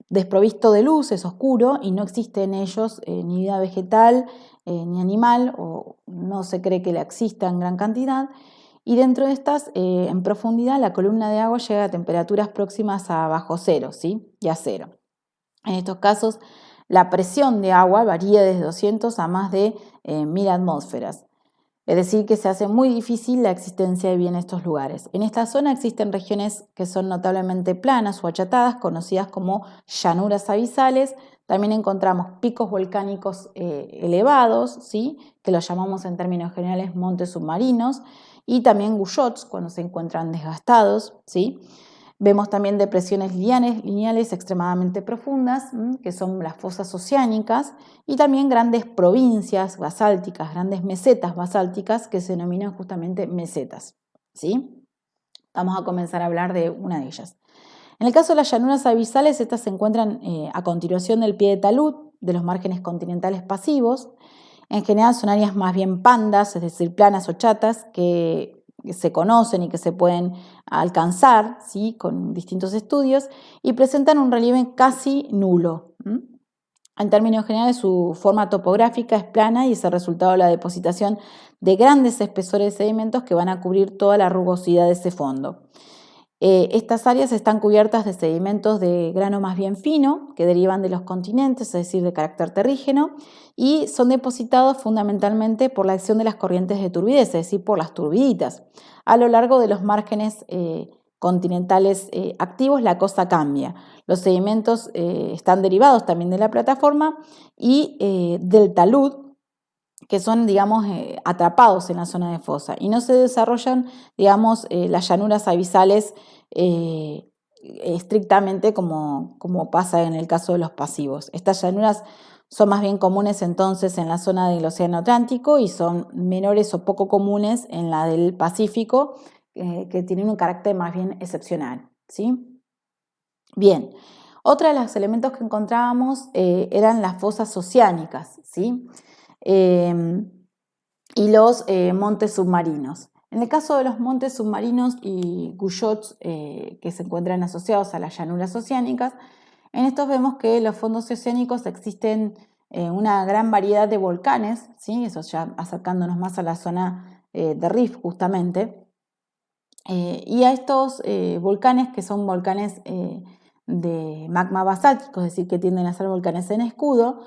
desprovisto de luz, es oscuro y no existe en ellos ni vida vegetal ni animal, o no se cree que la exista en gran cantidad, y dentro de estas, en profundidad, la columna de agua llega a temperaturas próximas a bajo cero, ¿sí? Y a cero. En estos casos, la presión de agua varía desde 200 a más de 1000 atmósferas. Es decir, que se hace muy difícil la existencia de vida en estos lugares. En esta zona existen regiones que son notablemente planas o achatadas, conocidas como llanuras abisales. También encontramos picos volcánicos elevados, ¿sí? Que los llamamos en términos generales montes submarinos, y también guyots cuando se encuentran desgastados, ¿sí? Vemos también depresiones lineales extremadamente profundas, que son las fosas oceánicas, y también grandes provincias basálticas, grandes mesetas basálticas que se denominan justamente mesetas, ¿sí? Vamos a comenzar a hablar de una de ellas. En el caso de las llanuras abisales, estas se encuentran a continuación del pie de talud, de los márgenes continentales pasivos. En general son áreas más bien pandas, es decir, planas o chatas, que se conocen y que se pueden alcanzar, ¿sí?, con distintos estudios, y presentan un relieve casi nulo. En términos generales, su forma topográfica es plana y es el resultado de la depositación de grandes espesores de sedimentos que van a cubrir toda la rugosidad de ese fondo. Estas áreas están cubiertas de sedimentos de grano más bien fino, que derivan de los continentes, es decir, de carácter terrígeno, y son depositados fundamentalmente por la acción de las corrientes de turbidez, es decir, por las turbiditas. A lo largo de los márgenes continentales activos, la cosa cambia. Los sedimentos están derivados también de la plataforma y del talud, que son, digamos, atrapados en la zona de fosa y no se desarrollan, digamos, las llanuras abisales estrictamente como pasa en el caso de los pasivos. Estas llanuras son más bien comunes entonces en la zona del Océano Atlántico y son menores o poco comunes en la del Pacífico, que tienen un carácter más bien excepcional, ¿sí? Bien, otro de los elementos que encontrábamos eran las fosas oceánicas, ¿sí? Y los montes submarinos. En el caso de los montes submarinos y guyots que se encuentran asociados a las llanuras oceánicas, en estos vemos que en los fondos oceánicos existen una gran variedad de volcanes, ¿sí? Eso ya acercándonos más a la zona de Rif justamente, y a estos volcanes, que son volcanes de magma basáltico, es decir, que tienden a ser volcanes en escudo,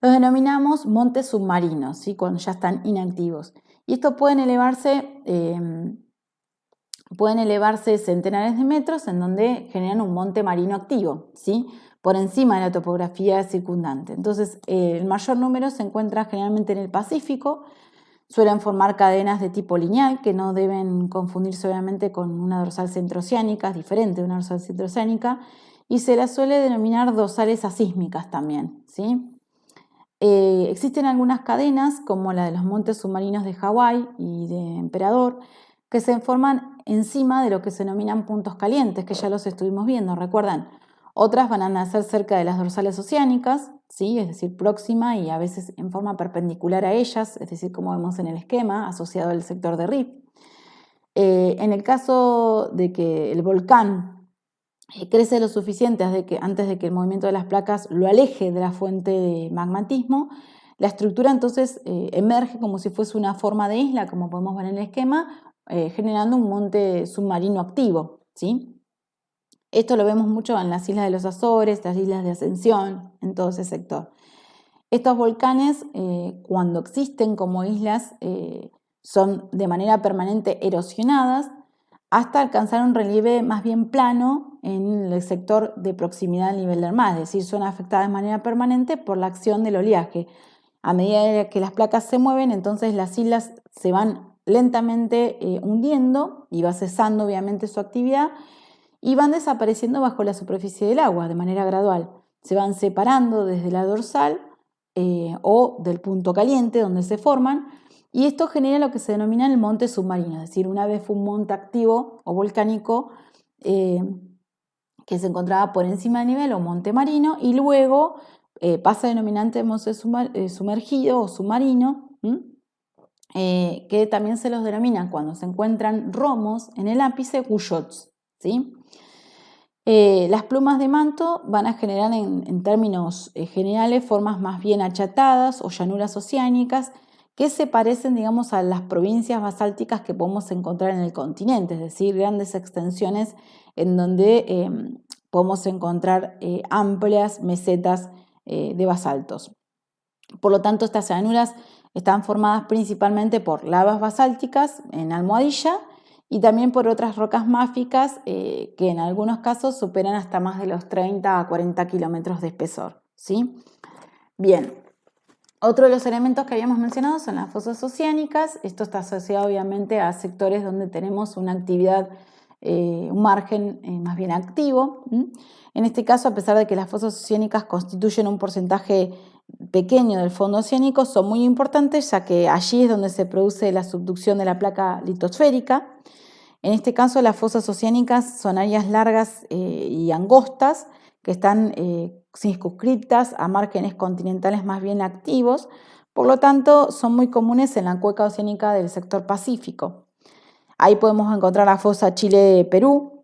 los denominamos montes submarinos, ¿sí?, cuando ya están inactivos. Y estos pueden elevarse centenares de metros, en donde generan un monte marino activo, ¿sí?, por encima de la topografía circundante. Entonces, el mayor número se encuentra generalmente en el Pacífico. Suelen formar cadenas de tipo lineal, que no deben confundirse obviamente con una dorsal centroceánica, es diferente de una dorsal centroceánica, y se las suele denominar dorsales asísmicas también, ¿sí? Existen algunas cadenas, como la de los montes submarinos de Hawái y de Emperador, que se forman encima de lo que se denominan puntos calientes, que ya los estuvimos viendo, ¿recuerdan? Otras van a nacer cerca de las dorsales oceánicas, ¿sí?, es decir, próxima y a veces en forma perpendicular a ellas, es decir, como vemos en el esquema, asociado al sector de Rif. En el caso de que el volcán crece lo suficiente antes de que el movimiento de las placas lo aleje de la fuente de magmatismo, la estructura entonces emerge como si fuese una forma de isla, como podemos ver en el esquema, generando un monte submarino activo, ¿sí? Esto lo vemos mucho en las islas de los Azores, las islas de Ascensión, en todo ese sector. Estos volcanes, cuando existen como islas, son de manera permanente erosionadas hasta alcanzar un relieve más bien plano en el sector de proximidad al nivel del mar, es decir, son afectadas de manera permanente por la acción del oleaje. A medida que las placas se mueven, entonces las islas se van lentamente hundiendo y va cesando obviamente su actividad y van desapareciendo bajo la superficie del agua de manera gradual. Se van separando desde la dorsal o del punto caliente donde se forman, y esto genera lo que se denomina el monte submarino, es decir, una vez fue un monte activo o volcánico que se encontraba por encima del nivel o monte marino, y luego pasa a denominante monte sumergido o submarino, que también se los denomina cuando se encuentran romos en el ápice guyots, ¿sí? Las plumas de manto van a generar en términos generales formas más bien achatadas o llanuras oceánicas que se parecen, digamos, a las provincias basálticas que podemos encontrar en el continente, es decir, grandes extensiones en donde podemos encontrar amplias mesetas de basaltos. Por lo tanto, estas llanuras están formadas principalmente por lavas basálticas en almohadilla y también por otras rocas máficas que en algunos casos superan hasta más de los 30 a 40 kilómetros de espesor, ¿sí? Bien, otro de los elementos que habíamos mencionado son las fosas oceánicas. Esto está asociado obviamente a sectores donde tenemos una actividad un margen más bien activo. En este caso, a pesar de que las fosas oceánicas constituyen un porcentaje pequeño del fondo oceánico, son muy importantes, ya que allí es donde se produce la subducción de la placa litosférica. En este caso, las fosas oceánicas son áreas largas y angostas que están circunscritas a márgenes continentales más bien activos, por lo tanto, son muy comunes en la cuenca oceánica del sector Pacífico. Ahí podemos encontrar la fosa Chile-Perú,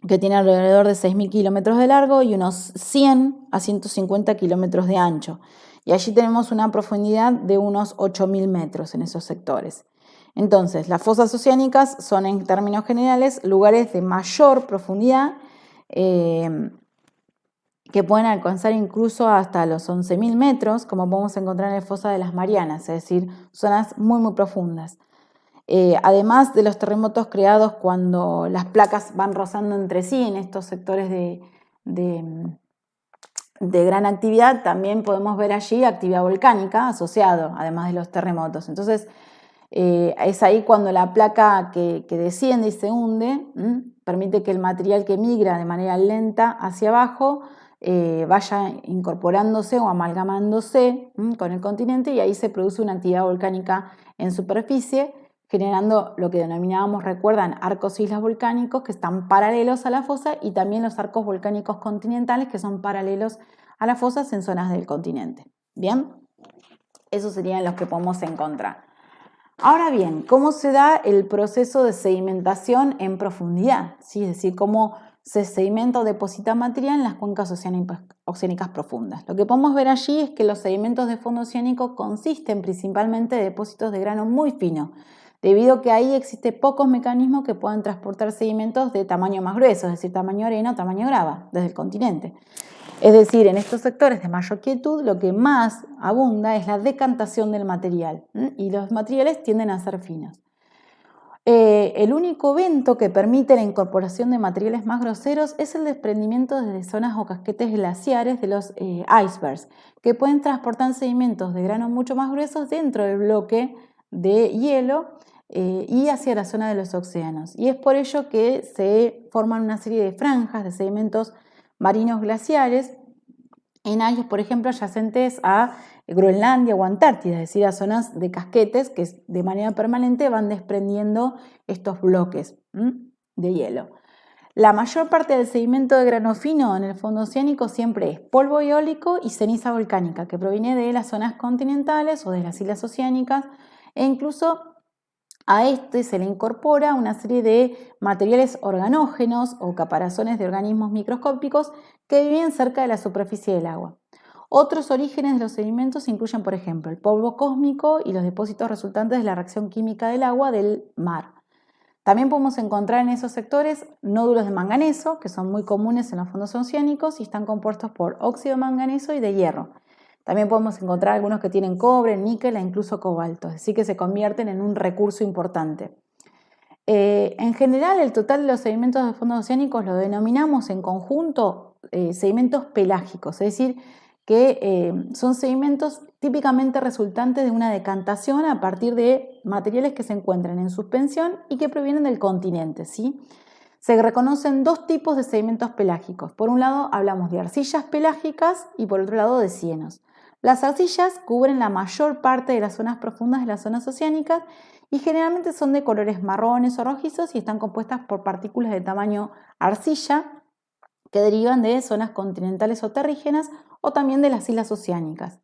que tiene alrededor de 6.000 kilómetros de largo y unos 100 a 150 kilómetros de ancho. Y allí tenemos una profundidad de unos 8.000 metros en esos sectores. Entonces, las fosas oceánicas son, en términos generales, lugares de mayor profundidad que pueden alcanzar incluso hasta los 11.000 metros, como podemos encontrar en la fosa de las Marianas, es decir, zonas muy, muy profundas. Además de los terremotos creados cuando las placas van rozando entre sí en estos sectores de gran actividad, también podemos ver allí actividad volcánica asociado, además de los terremotos. Entonces, es ahí cuando la placa que desciende y se hunde permite que el material que migra de manera lenta hacia abajo vaya incorporándose o amalgamándose con el continente, y ahí se produce una actividad volcánica en superficie, generando lo que denominábamos, recuerdan, arcos islas volcánicos que están paralelos a la fosa, y también los arcos volcánicos continentales que son paralelos a las fosas en zonas del continente. Bien, esos serían los que podemos encontrar. Ahora bien, ¿cómo se da el proceso de sedimentación en profundidad? ¿Sí? Es decir, cómo se sedimenta o deposita material en las cuencas oceánicas profundas. Lo que podemos ver allí es que los sedimentos de fondo oceánico consisten principalmente de depósitos de grano muy fino, debido a que ahí existe pocos mecanismos que puedan transportar sedimentos de tamaño más grueso, es decir, tamaño arena o tamaño grava, desde el continente. Es decir, en estos sectores de mayor quietud lo que más abunda es la decantación del material, y los materiales tienden a ser finos. El único evento que permite la incorporación de materiales más groseros es el desprendimiento desde zonas o casquetes glaciares de los icebergs, que pueden transportar sedimentos de grano mucho más gruesos dentro del bloque de hielo y hacia la zona de los océanos. Y es por ello que se forman una serie de franjas de sedimentos marinos glaciares en áreas, por ejemplo, adyacentes a Groenlandia o Antártida, es decir, a zonas de casquetes que de manera permanente van desprendiendo estos bloques de hielo. La mayor parte del sedimento de grano fino en el fondo oceánico siempre es polvo eólico y ceniza volcánica, que proviene de las zonas continentales o de las islas oceánicas, e incluso a este se le incorpora una serie de materiales organógenos o caparazones de organismos microscópicos que viven cerca de la superficie del agua. Otros orígenes de los sedimentos incluyen, por ejemplo, el polvo cósmico y los depósitos resultantes de la reacción química del agua del mar. También podemos encontrar en esos sectores nódulos de manganeso, que son muy comunes en los fondos oceánicos y están compuestos por óxido de manganeso y de hierro. También podemos encontrar algunos que tienen cobre, níquel e incluso cobalto, es decir, que se convierten en un recurso importante. En general, el total de los sedimentos de fondos oceánicos lo denominamos en conjunto sedimentos pelágicos, es decir, que son sedimentos típicamente resultantes de una decantación a partir de materiales que se encuentran en suspensión y que provienen del continente, ¿sí? Se reconocen dos tipos de sedimentos pelágicos. Por un lado hablamos de arcillas pelágicas y por otro lado de cienos. Las arcillas cubren la mayor parte de las zonas profundas de las zonas oceánicas y generalmente son de colores marrones o rojizos y están compuestas por partículas de tamaño arcilla que derivan de zonas continentales o terrígenas o también de las islas oceánicas.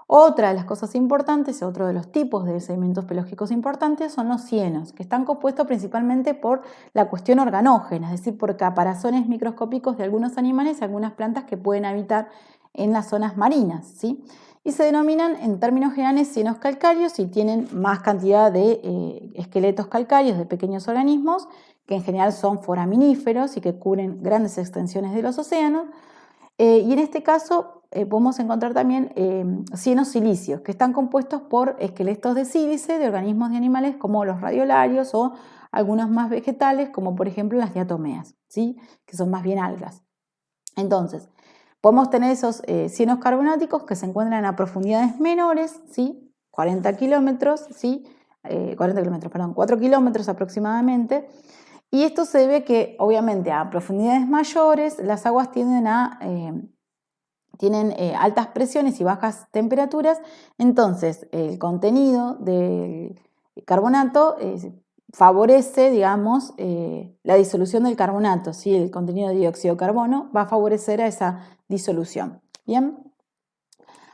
Otra de las cosas importantes, otro de los tipos de sedimentos pelágicos importantes son los cienos, que están compuestos principalmente por la cuestión organógena, es decir, por caparazones microscópicos de algunos animales y algunas plantas que pueden habitar en las zonas marinas, ¿sí? Y se denominan en términos generales cienos calcáreos y tienen más cantidad de esqueletos calcáreos de pequeños organismos que en general son foraminíferos y que cubren grandes extensiones de los océanos. Y en este caso podemos encontrar también cienos silíceos, que están compuestos por esqueletos de sílice de organismos de animales como los radiolarios o algunos más vegetales, como por ejemplo las diatomeas, ¿sí? Que son más bien algas. Entonces, podemos tener esos cienos carbonáticos que se encuentran a profundidades menores, ¿sí? 4 kilómetros aproximadamente, Y esto se debe que, obviamente, a profundidades mayores las aguas tienden a tienen altas presiones y bajas temperaturas, entonces el contenido del carbonato favorece, digamos, la disolución del carbonato, ¿sí? El contenido de dióxido de carbono va a favorecer a esa disolución. Bien,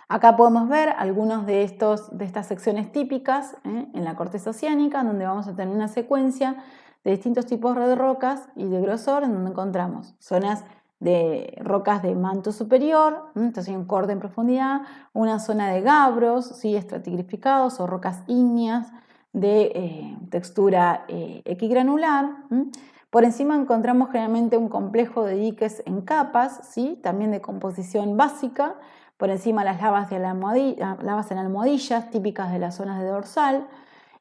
acá podemos ver algunos de estas secciones típicas en la corteza oceánica, donde vamos a tener una secuencia de distintos tipos de rocas y de grosor, en donde encontramos zonas de rocas de manto superior, entonces un corte en profundidad, una zona de gabros, ¿sí? Estratigrificados o rocas ígneas de textura equigranular. Por encima encontramos generalmente un complejo de diques en capas, ¿sí? También de composición básica. Por encima las lavas en almohadillas, típicas de las zonas de dorsal.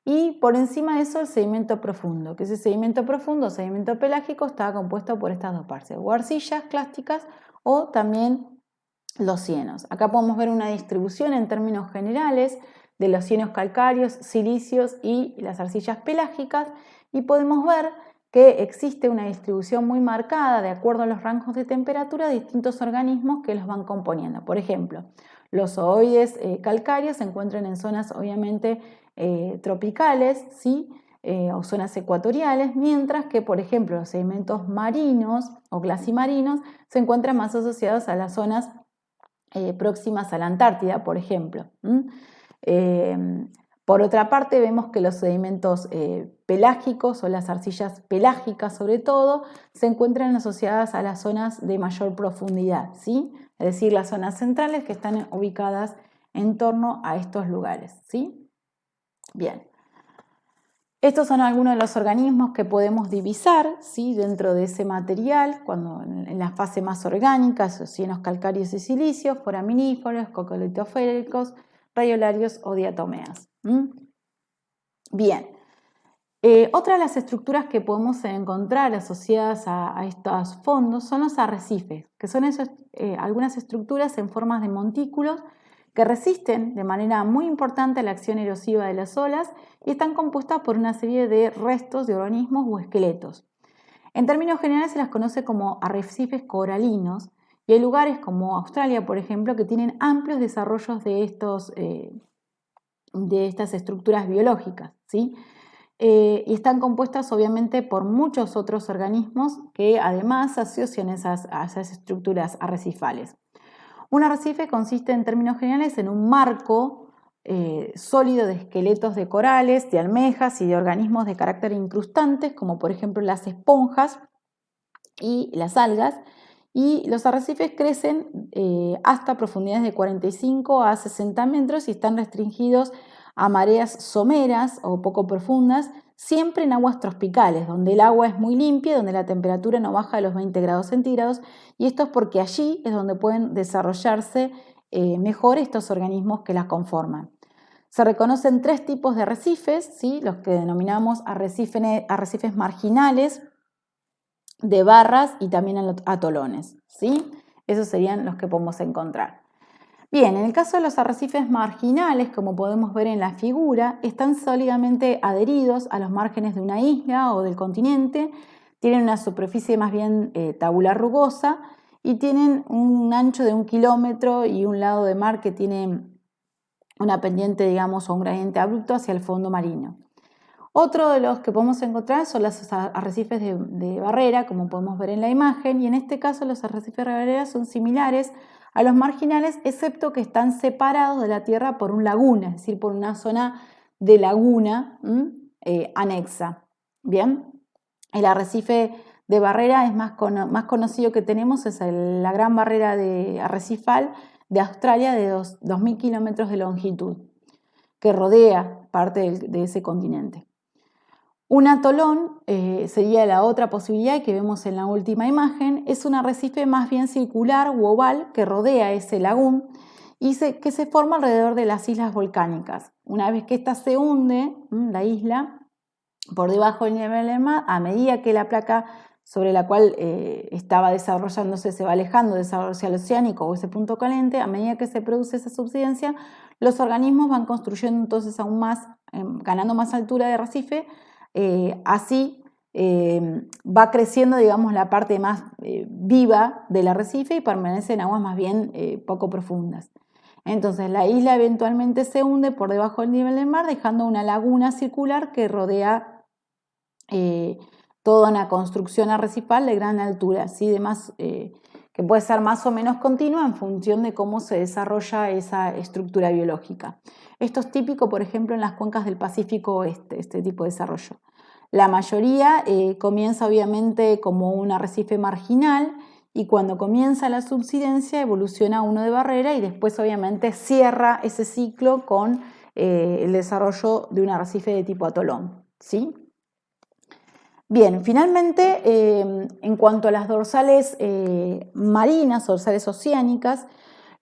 Y por encima de eso el sedimento profundo, que ese sedimento profundo, sedimento pelágico, está compuesto por estas dos partes, o arcillas clásticas o también los cienos. Acá podemos ver una distribución en términos generales de los cienos calcáreos, silicios y las arcillas pelágicas, y podemos ver que existe una distribución muy marcada de acuerdo a los rangos de temperatura de distintos organismos que los van componiendo. Por ejemplo, los zooides calcáreos se encuentran en zonas obviamente tropicales, ¿sí? O zonas ecuatoriales, mientras que, por ejemplo, los sedimentos marinos o glasimarinos se encuentran más asociados a las zonas próximas a la Antártida, por ejemplo. Por otra parte, vemos que los sedimentos pelágicos o las arcillas pelágicas, sobre todo, se encuentran asociadas a las zonas de mayor profundidad, ¿sí? Es decir, las zonas centrales que están ubicadas en torno a estos lugares, ¿sí? Bien. Estos son algunos de los organismos que podemos divisar, ¿sí? Dentro de ese material, cuando en la fase más orgánica, cienos calcáreos y silicios, foraminíferos, coccolitoféricos, radiolarios o diatomeas. Bien, otra de las estructuras que podemos encontrar asociadas a estos fondos son los arrecifes, que son algunas estructuras en formas de montículos que resisten de manera muy importante a la acción erosiva de las olas y están compuestas por una serie de restos de organismos o esqueletos. En términos generales se las conoce como arrecifes coralinos y hay lugares como Australia, por ejemplo, que tienen amplios desarrollos de estas estructuras biológicas, ¿sí? Y están compuestas obviamente por muchos otros organismos que además asocian a esas estructuras arrecifales. Un arrecife consiste en términos generales en un marco sólido de esqueletos de corales, de almejas y de organismos de carácter incrustantes, como por ejemplo las esponjas y las algas, y los arrecifes crecen hasta profundidades de 45 a 60 metros y están restringidos a mareas someras o poco profundas, siempre en aguas tropicales, donde el agua es muy limpia, donde la temperatura no baja de los 20 grados centígrados, y esto es porque allí es donde pueden desarrollarse mejor estos organismos que las conforman. Se reconocen tres tipos de arrecifes, ¿sí? Los que denominamos arrecifes marginales, de barras y también atolones, ¿sí? Esos serían los que podemos encontrar. Bien, en el caso de los arrecifes marginales, como podemos ver en la figura, están sólidamente adheridos a los márgenes de una isla o del continente, tienen una superficie más bien tabular rugosa y tienen un ancho de 1 kilómetro y un lado de mar que tiene una pendiente, digamos, o un gradiente abrupto hacia el fondo marino. Otro de los que podemos encontrar son los arrecifes de barrera, como podemos ver en la imagen, y en este caso los arrecifes de barrera son similares a los marginales, excepto que están separados de la tierra por un laguna, es decir, por una zona de laguna anexa. Bien, el arrecife de barrera es más conocido que tenemos, es la gran barrera arrecifal de Australia de 2.000 kilómetros de longitud, que rodea parte de ese continente. Un atolón sería la otra posibilidad que vemos en la última imagen. Es un arrecife más bien circular u oval que rodea ese lagún y que se forma alrededor de las islas volcánicas. Una vez que ésta se hunde, la isla, por debajo del nivel del mar, a medida que la placa sobre la cual estaba desarrollándose se va alejando de ese océano oceánico o ese punto caliente, a medida que se produce esa subsidencia, los organismos van construyendo entonces aún más, ganando más altura de arrecife. Así va creciendo, digamos, la parte más viva del arrecife y permanece en aguas más bien poco profundas. Entonces la isla eventualmente se hunde por debajo del nivel del mar, dejando una laguna circular que rodea toda una construcción arrecifal de gran altura, ¿sí? Que puede ser más o menos continua en función de cómo se desarrolla esa estructura biológica. Esto es típico, por ejemplo, en las cuencas del Pacífico Oeste, este tipo de desarrollo. La mayoría comienza obviamente como un arrecife marginal y cuando comienza la subsidencia evoluciona a uno de barrera y después obviamente cierra ese ciclo con el desarrollo de un arrecife de tipo atolón, ¿sí? Bien, finalmente, en cuanto a las dorsales marinas, dorsales oceánicas,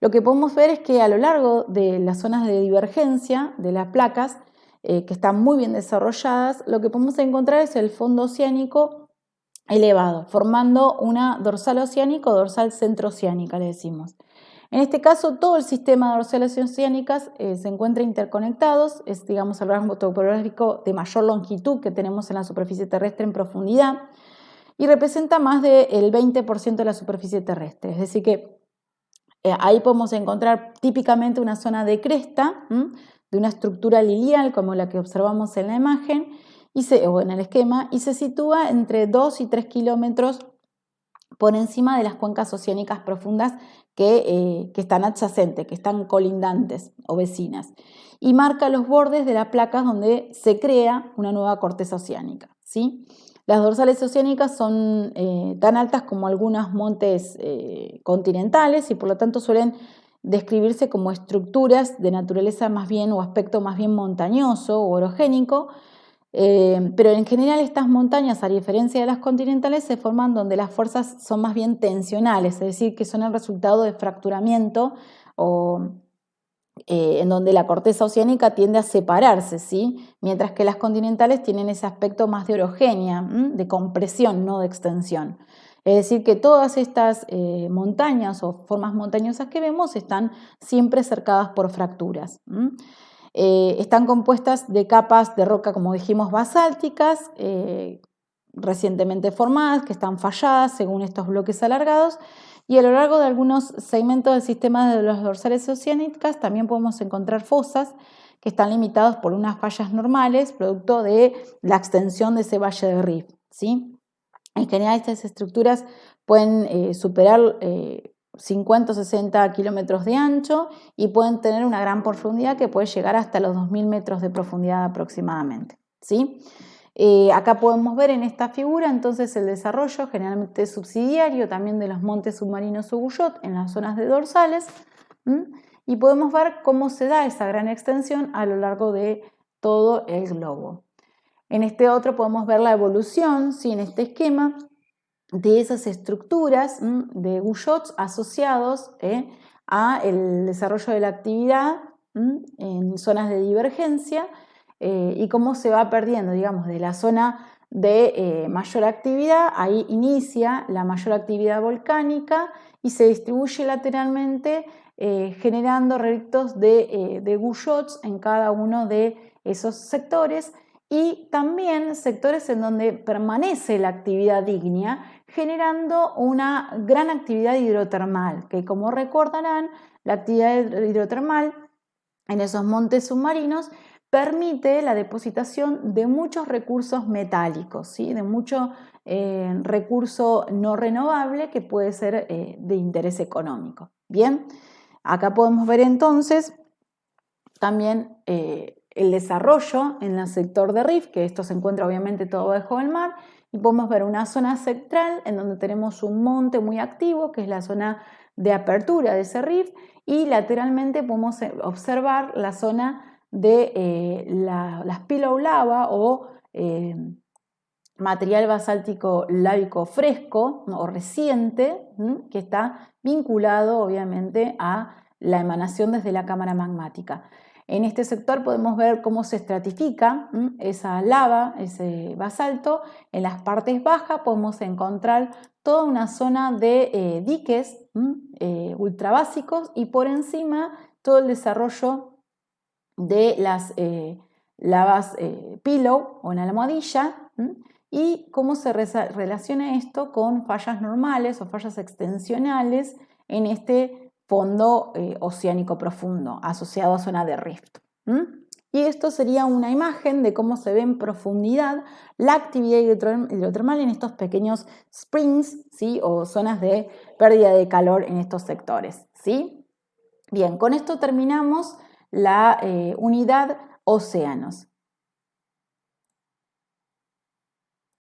lo que podemos ver es que a lo largo de las zonas de divergencia de las placas, que están muy bien desarrolladas, lo que podemos encontrar es el fondo oceánico elevado, formando una dorsal oceánica o dorsal centrooceánica, le decimos. En este caso, todo el sistema de dorsales oceánicas se encuentra interconectados, es, digamos, el rango topográfico de mayor longitud que tenemos en la superficie terrestre en profundidad y representa más del 20% de la superficie terrestre. Es decir que ahí podemos encontrar típicamente una zona de cresta, de una estructura lilial como la que observamos en la imagen o en el esquema, y se sitúa entre 2 y 3 kilómetros por encima de las cuencas oceánicas profundas que están adyacentes, que están colindantes o vecinas, y marca los bordes de las placas donde se crea una nueva corteza oceánica, ¿sí? Las dorsales oceánicas son tan altas como algunos montes continentales y por lo tanto suelen describirse como estructuras de naturaleza más bien o aspecto más bien montañoso o orogénico, pero en general estas montañas, a diferencia de las continentales, se forman donde las fuerzas son más bien tensionales, es decir, que son el resultado de fracturamiento o en donde la corteza oceánica tiende a separarse, ¿sí? Mientras que las continentales tienen ese aspecto más de orogenia, de compresión, no de extensión. Es decir, que todas estas montañas o formas montañosas que vemos están siempre cercadas por fracturas. Están compuestas de capas de roca, como dijimos, basálticas, recientemente formadas, que están falladas según estos bloques alargados, y a lo largo de algunos segmentos del sistema de los dorsales oceánicas también podemos encontrar fosas que están limitadas por unas fallas normales, producto de la extensión de ese valle de rift, ¿sí? En general estas estructuras pueden superar 50 o 60 kilómetros de ancho y pueden tener una gran profundidad que puede llegar hasta los 2000 metros de profundidad aproximadamente, ¿sí? Acá podemos ver en esta figura entonces el desarrollo generalmente subsidiario también de los montes submarinos Ugullot en las zonas de dorsales, y podemos ver cómo se da esa gran extensión a lo largo de todo el globo. En este otro podemos ver la evolución, ¿sí? En este esquema de esas estructuras de Guyot asociados al desarrollo de la actividad en zonas de divergencia y cómo se va perdiendo, digamos, de la zona de mayor actividad, ahí inicia la mayor actividad volcánica y se distribuye lateralmente generando relictos de Guyots en cada uno de esos sectores y también sectores en donde permanece la actividad ígnea, generando una gran actividad hidrotermal, que como recordarán, la actividad hidrotermal en esos montes submarinos permite la depositación de muchos recursos metálicos, ¿sí? De mucho recurso no renovable que puede ser de interés económico. Bien, acá podemos ver entonces también el desarrollo en el sector de Rif, que esto se encuentra obviamente todo debajo del mar, y podemos ver una zona central en donde tenemos un monte muy activo, que es la zona de apertura de ese Rif, y lateralmente podemos observar la zona de las pillow lava o material basáltico lábico fresco o reciente, que está vinculado obviamente a la emanación desde la cámara magmática. En este sector podemos ver cómo se estratifica esa lava, ese basalto. En las partes bajas podemos encontrar toda una zona de diques ultrabásicos y por encima todo el desarrollo de las lavas pillow o en almohadilla, y cómo se relaciona esto con fallas normales o fallas extensionales en este fondo oceánico profundo asociado a zona de rift. Y esto sería una imagen de cómo se ve en profundidad la actividad hidrotermal en estos pequeños springs, ¿sí? O zonas de pérdida de calor en estos sectores, ¿sí? Bien, con esto terminamos la unidad océanos.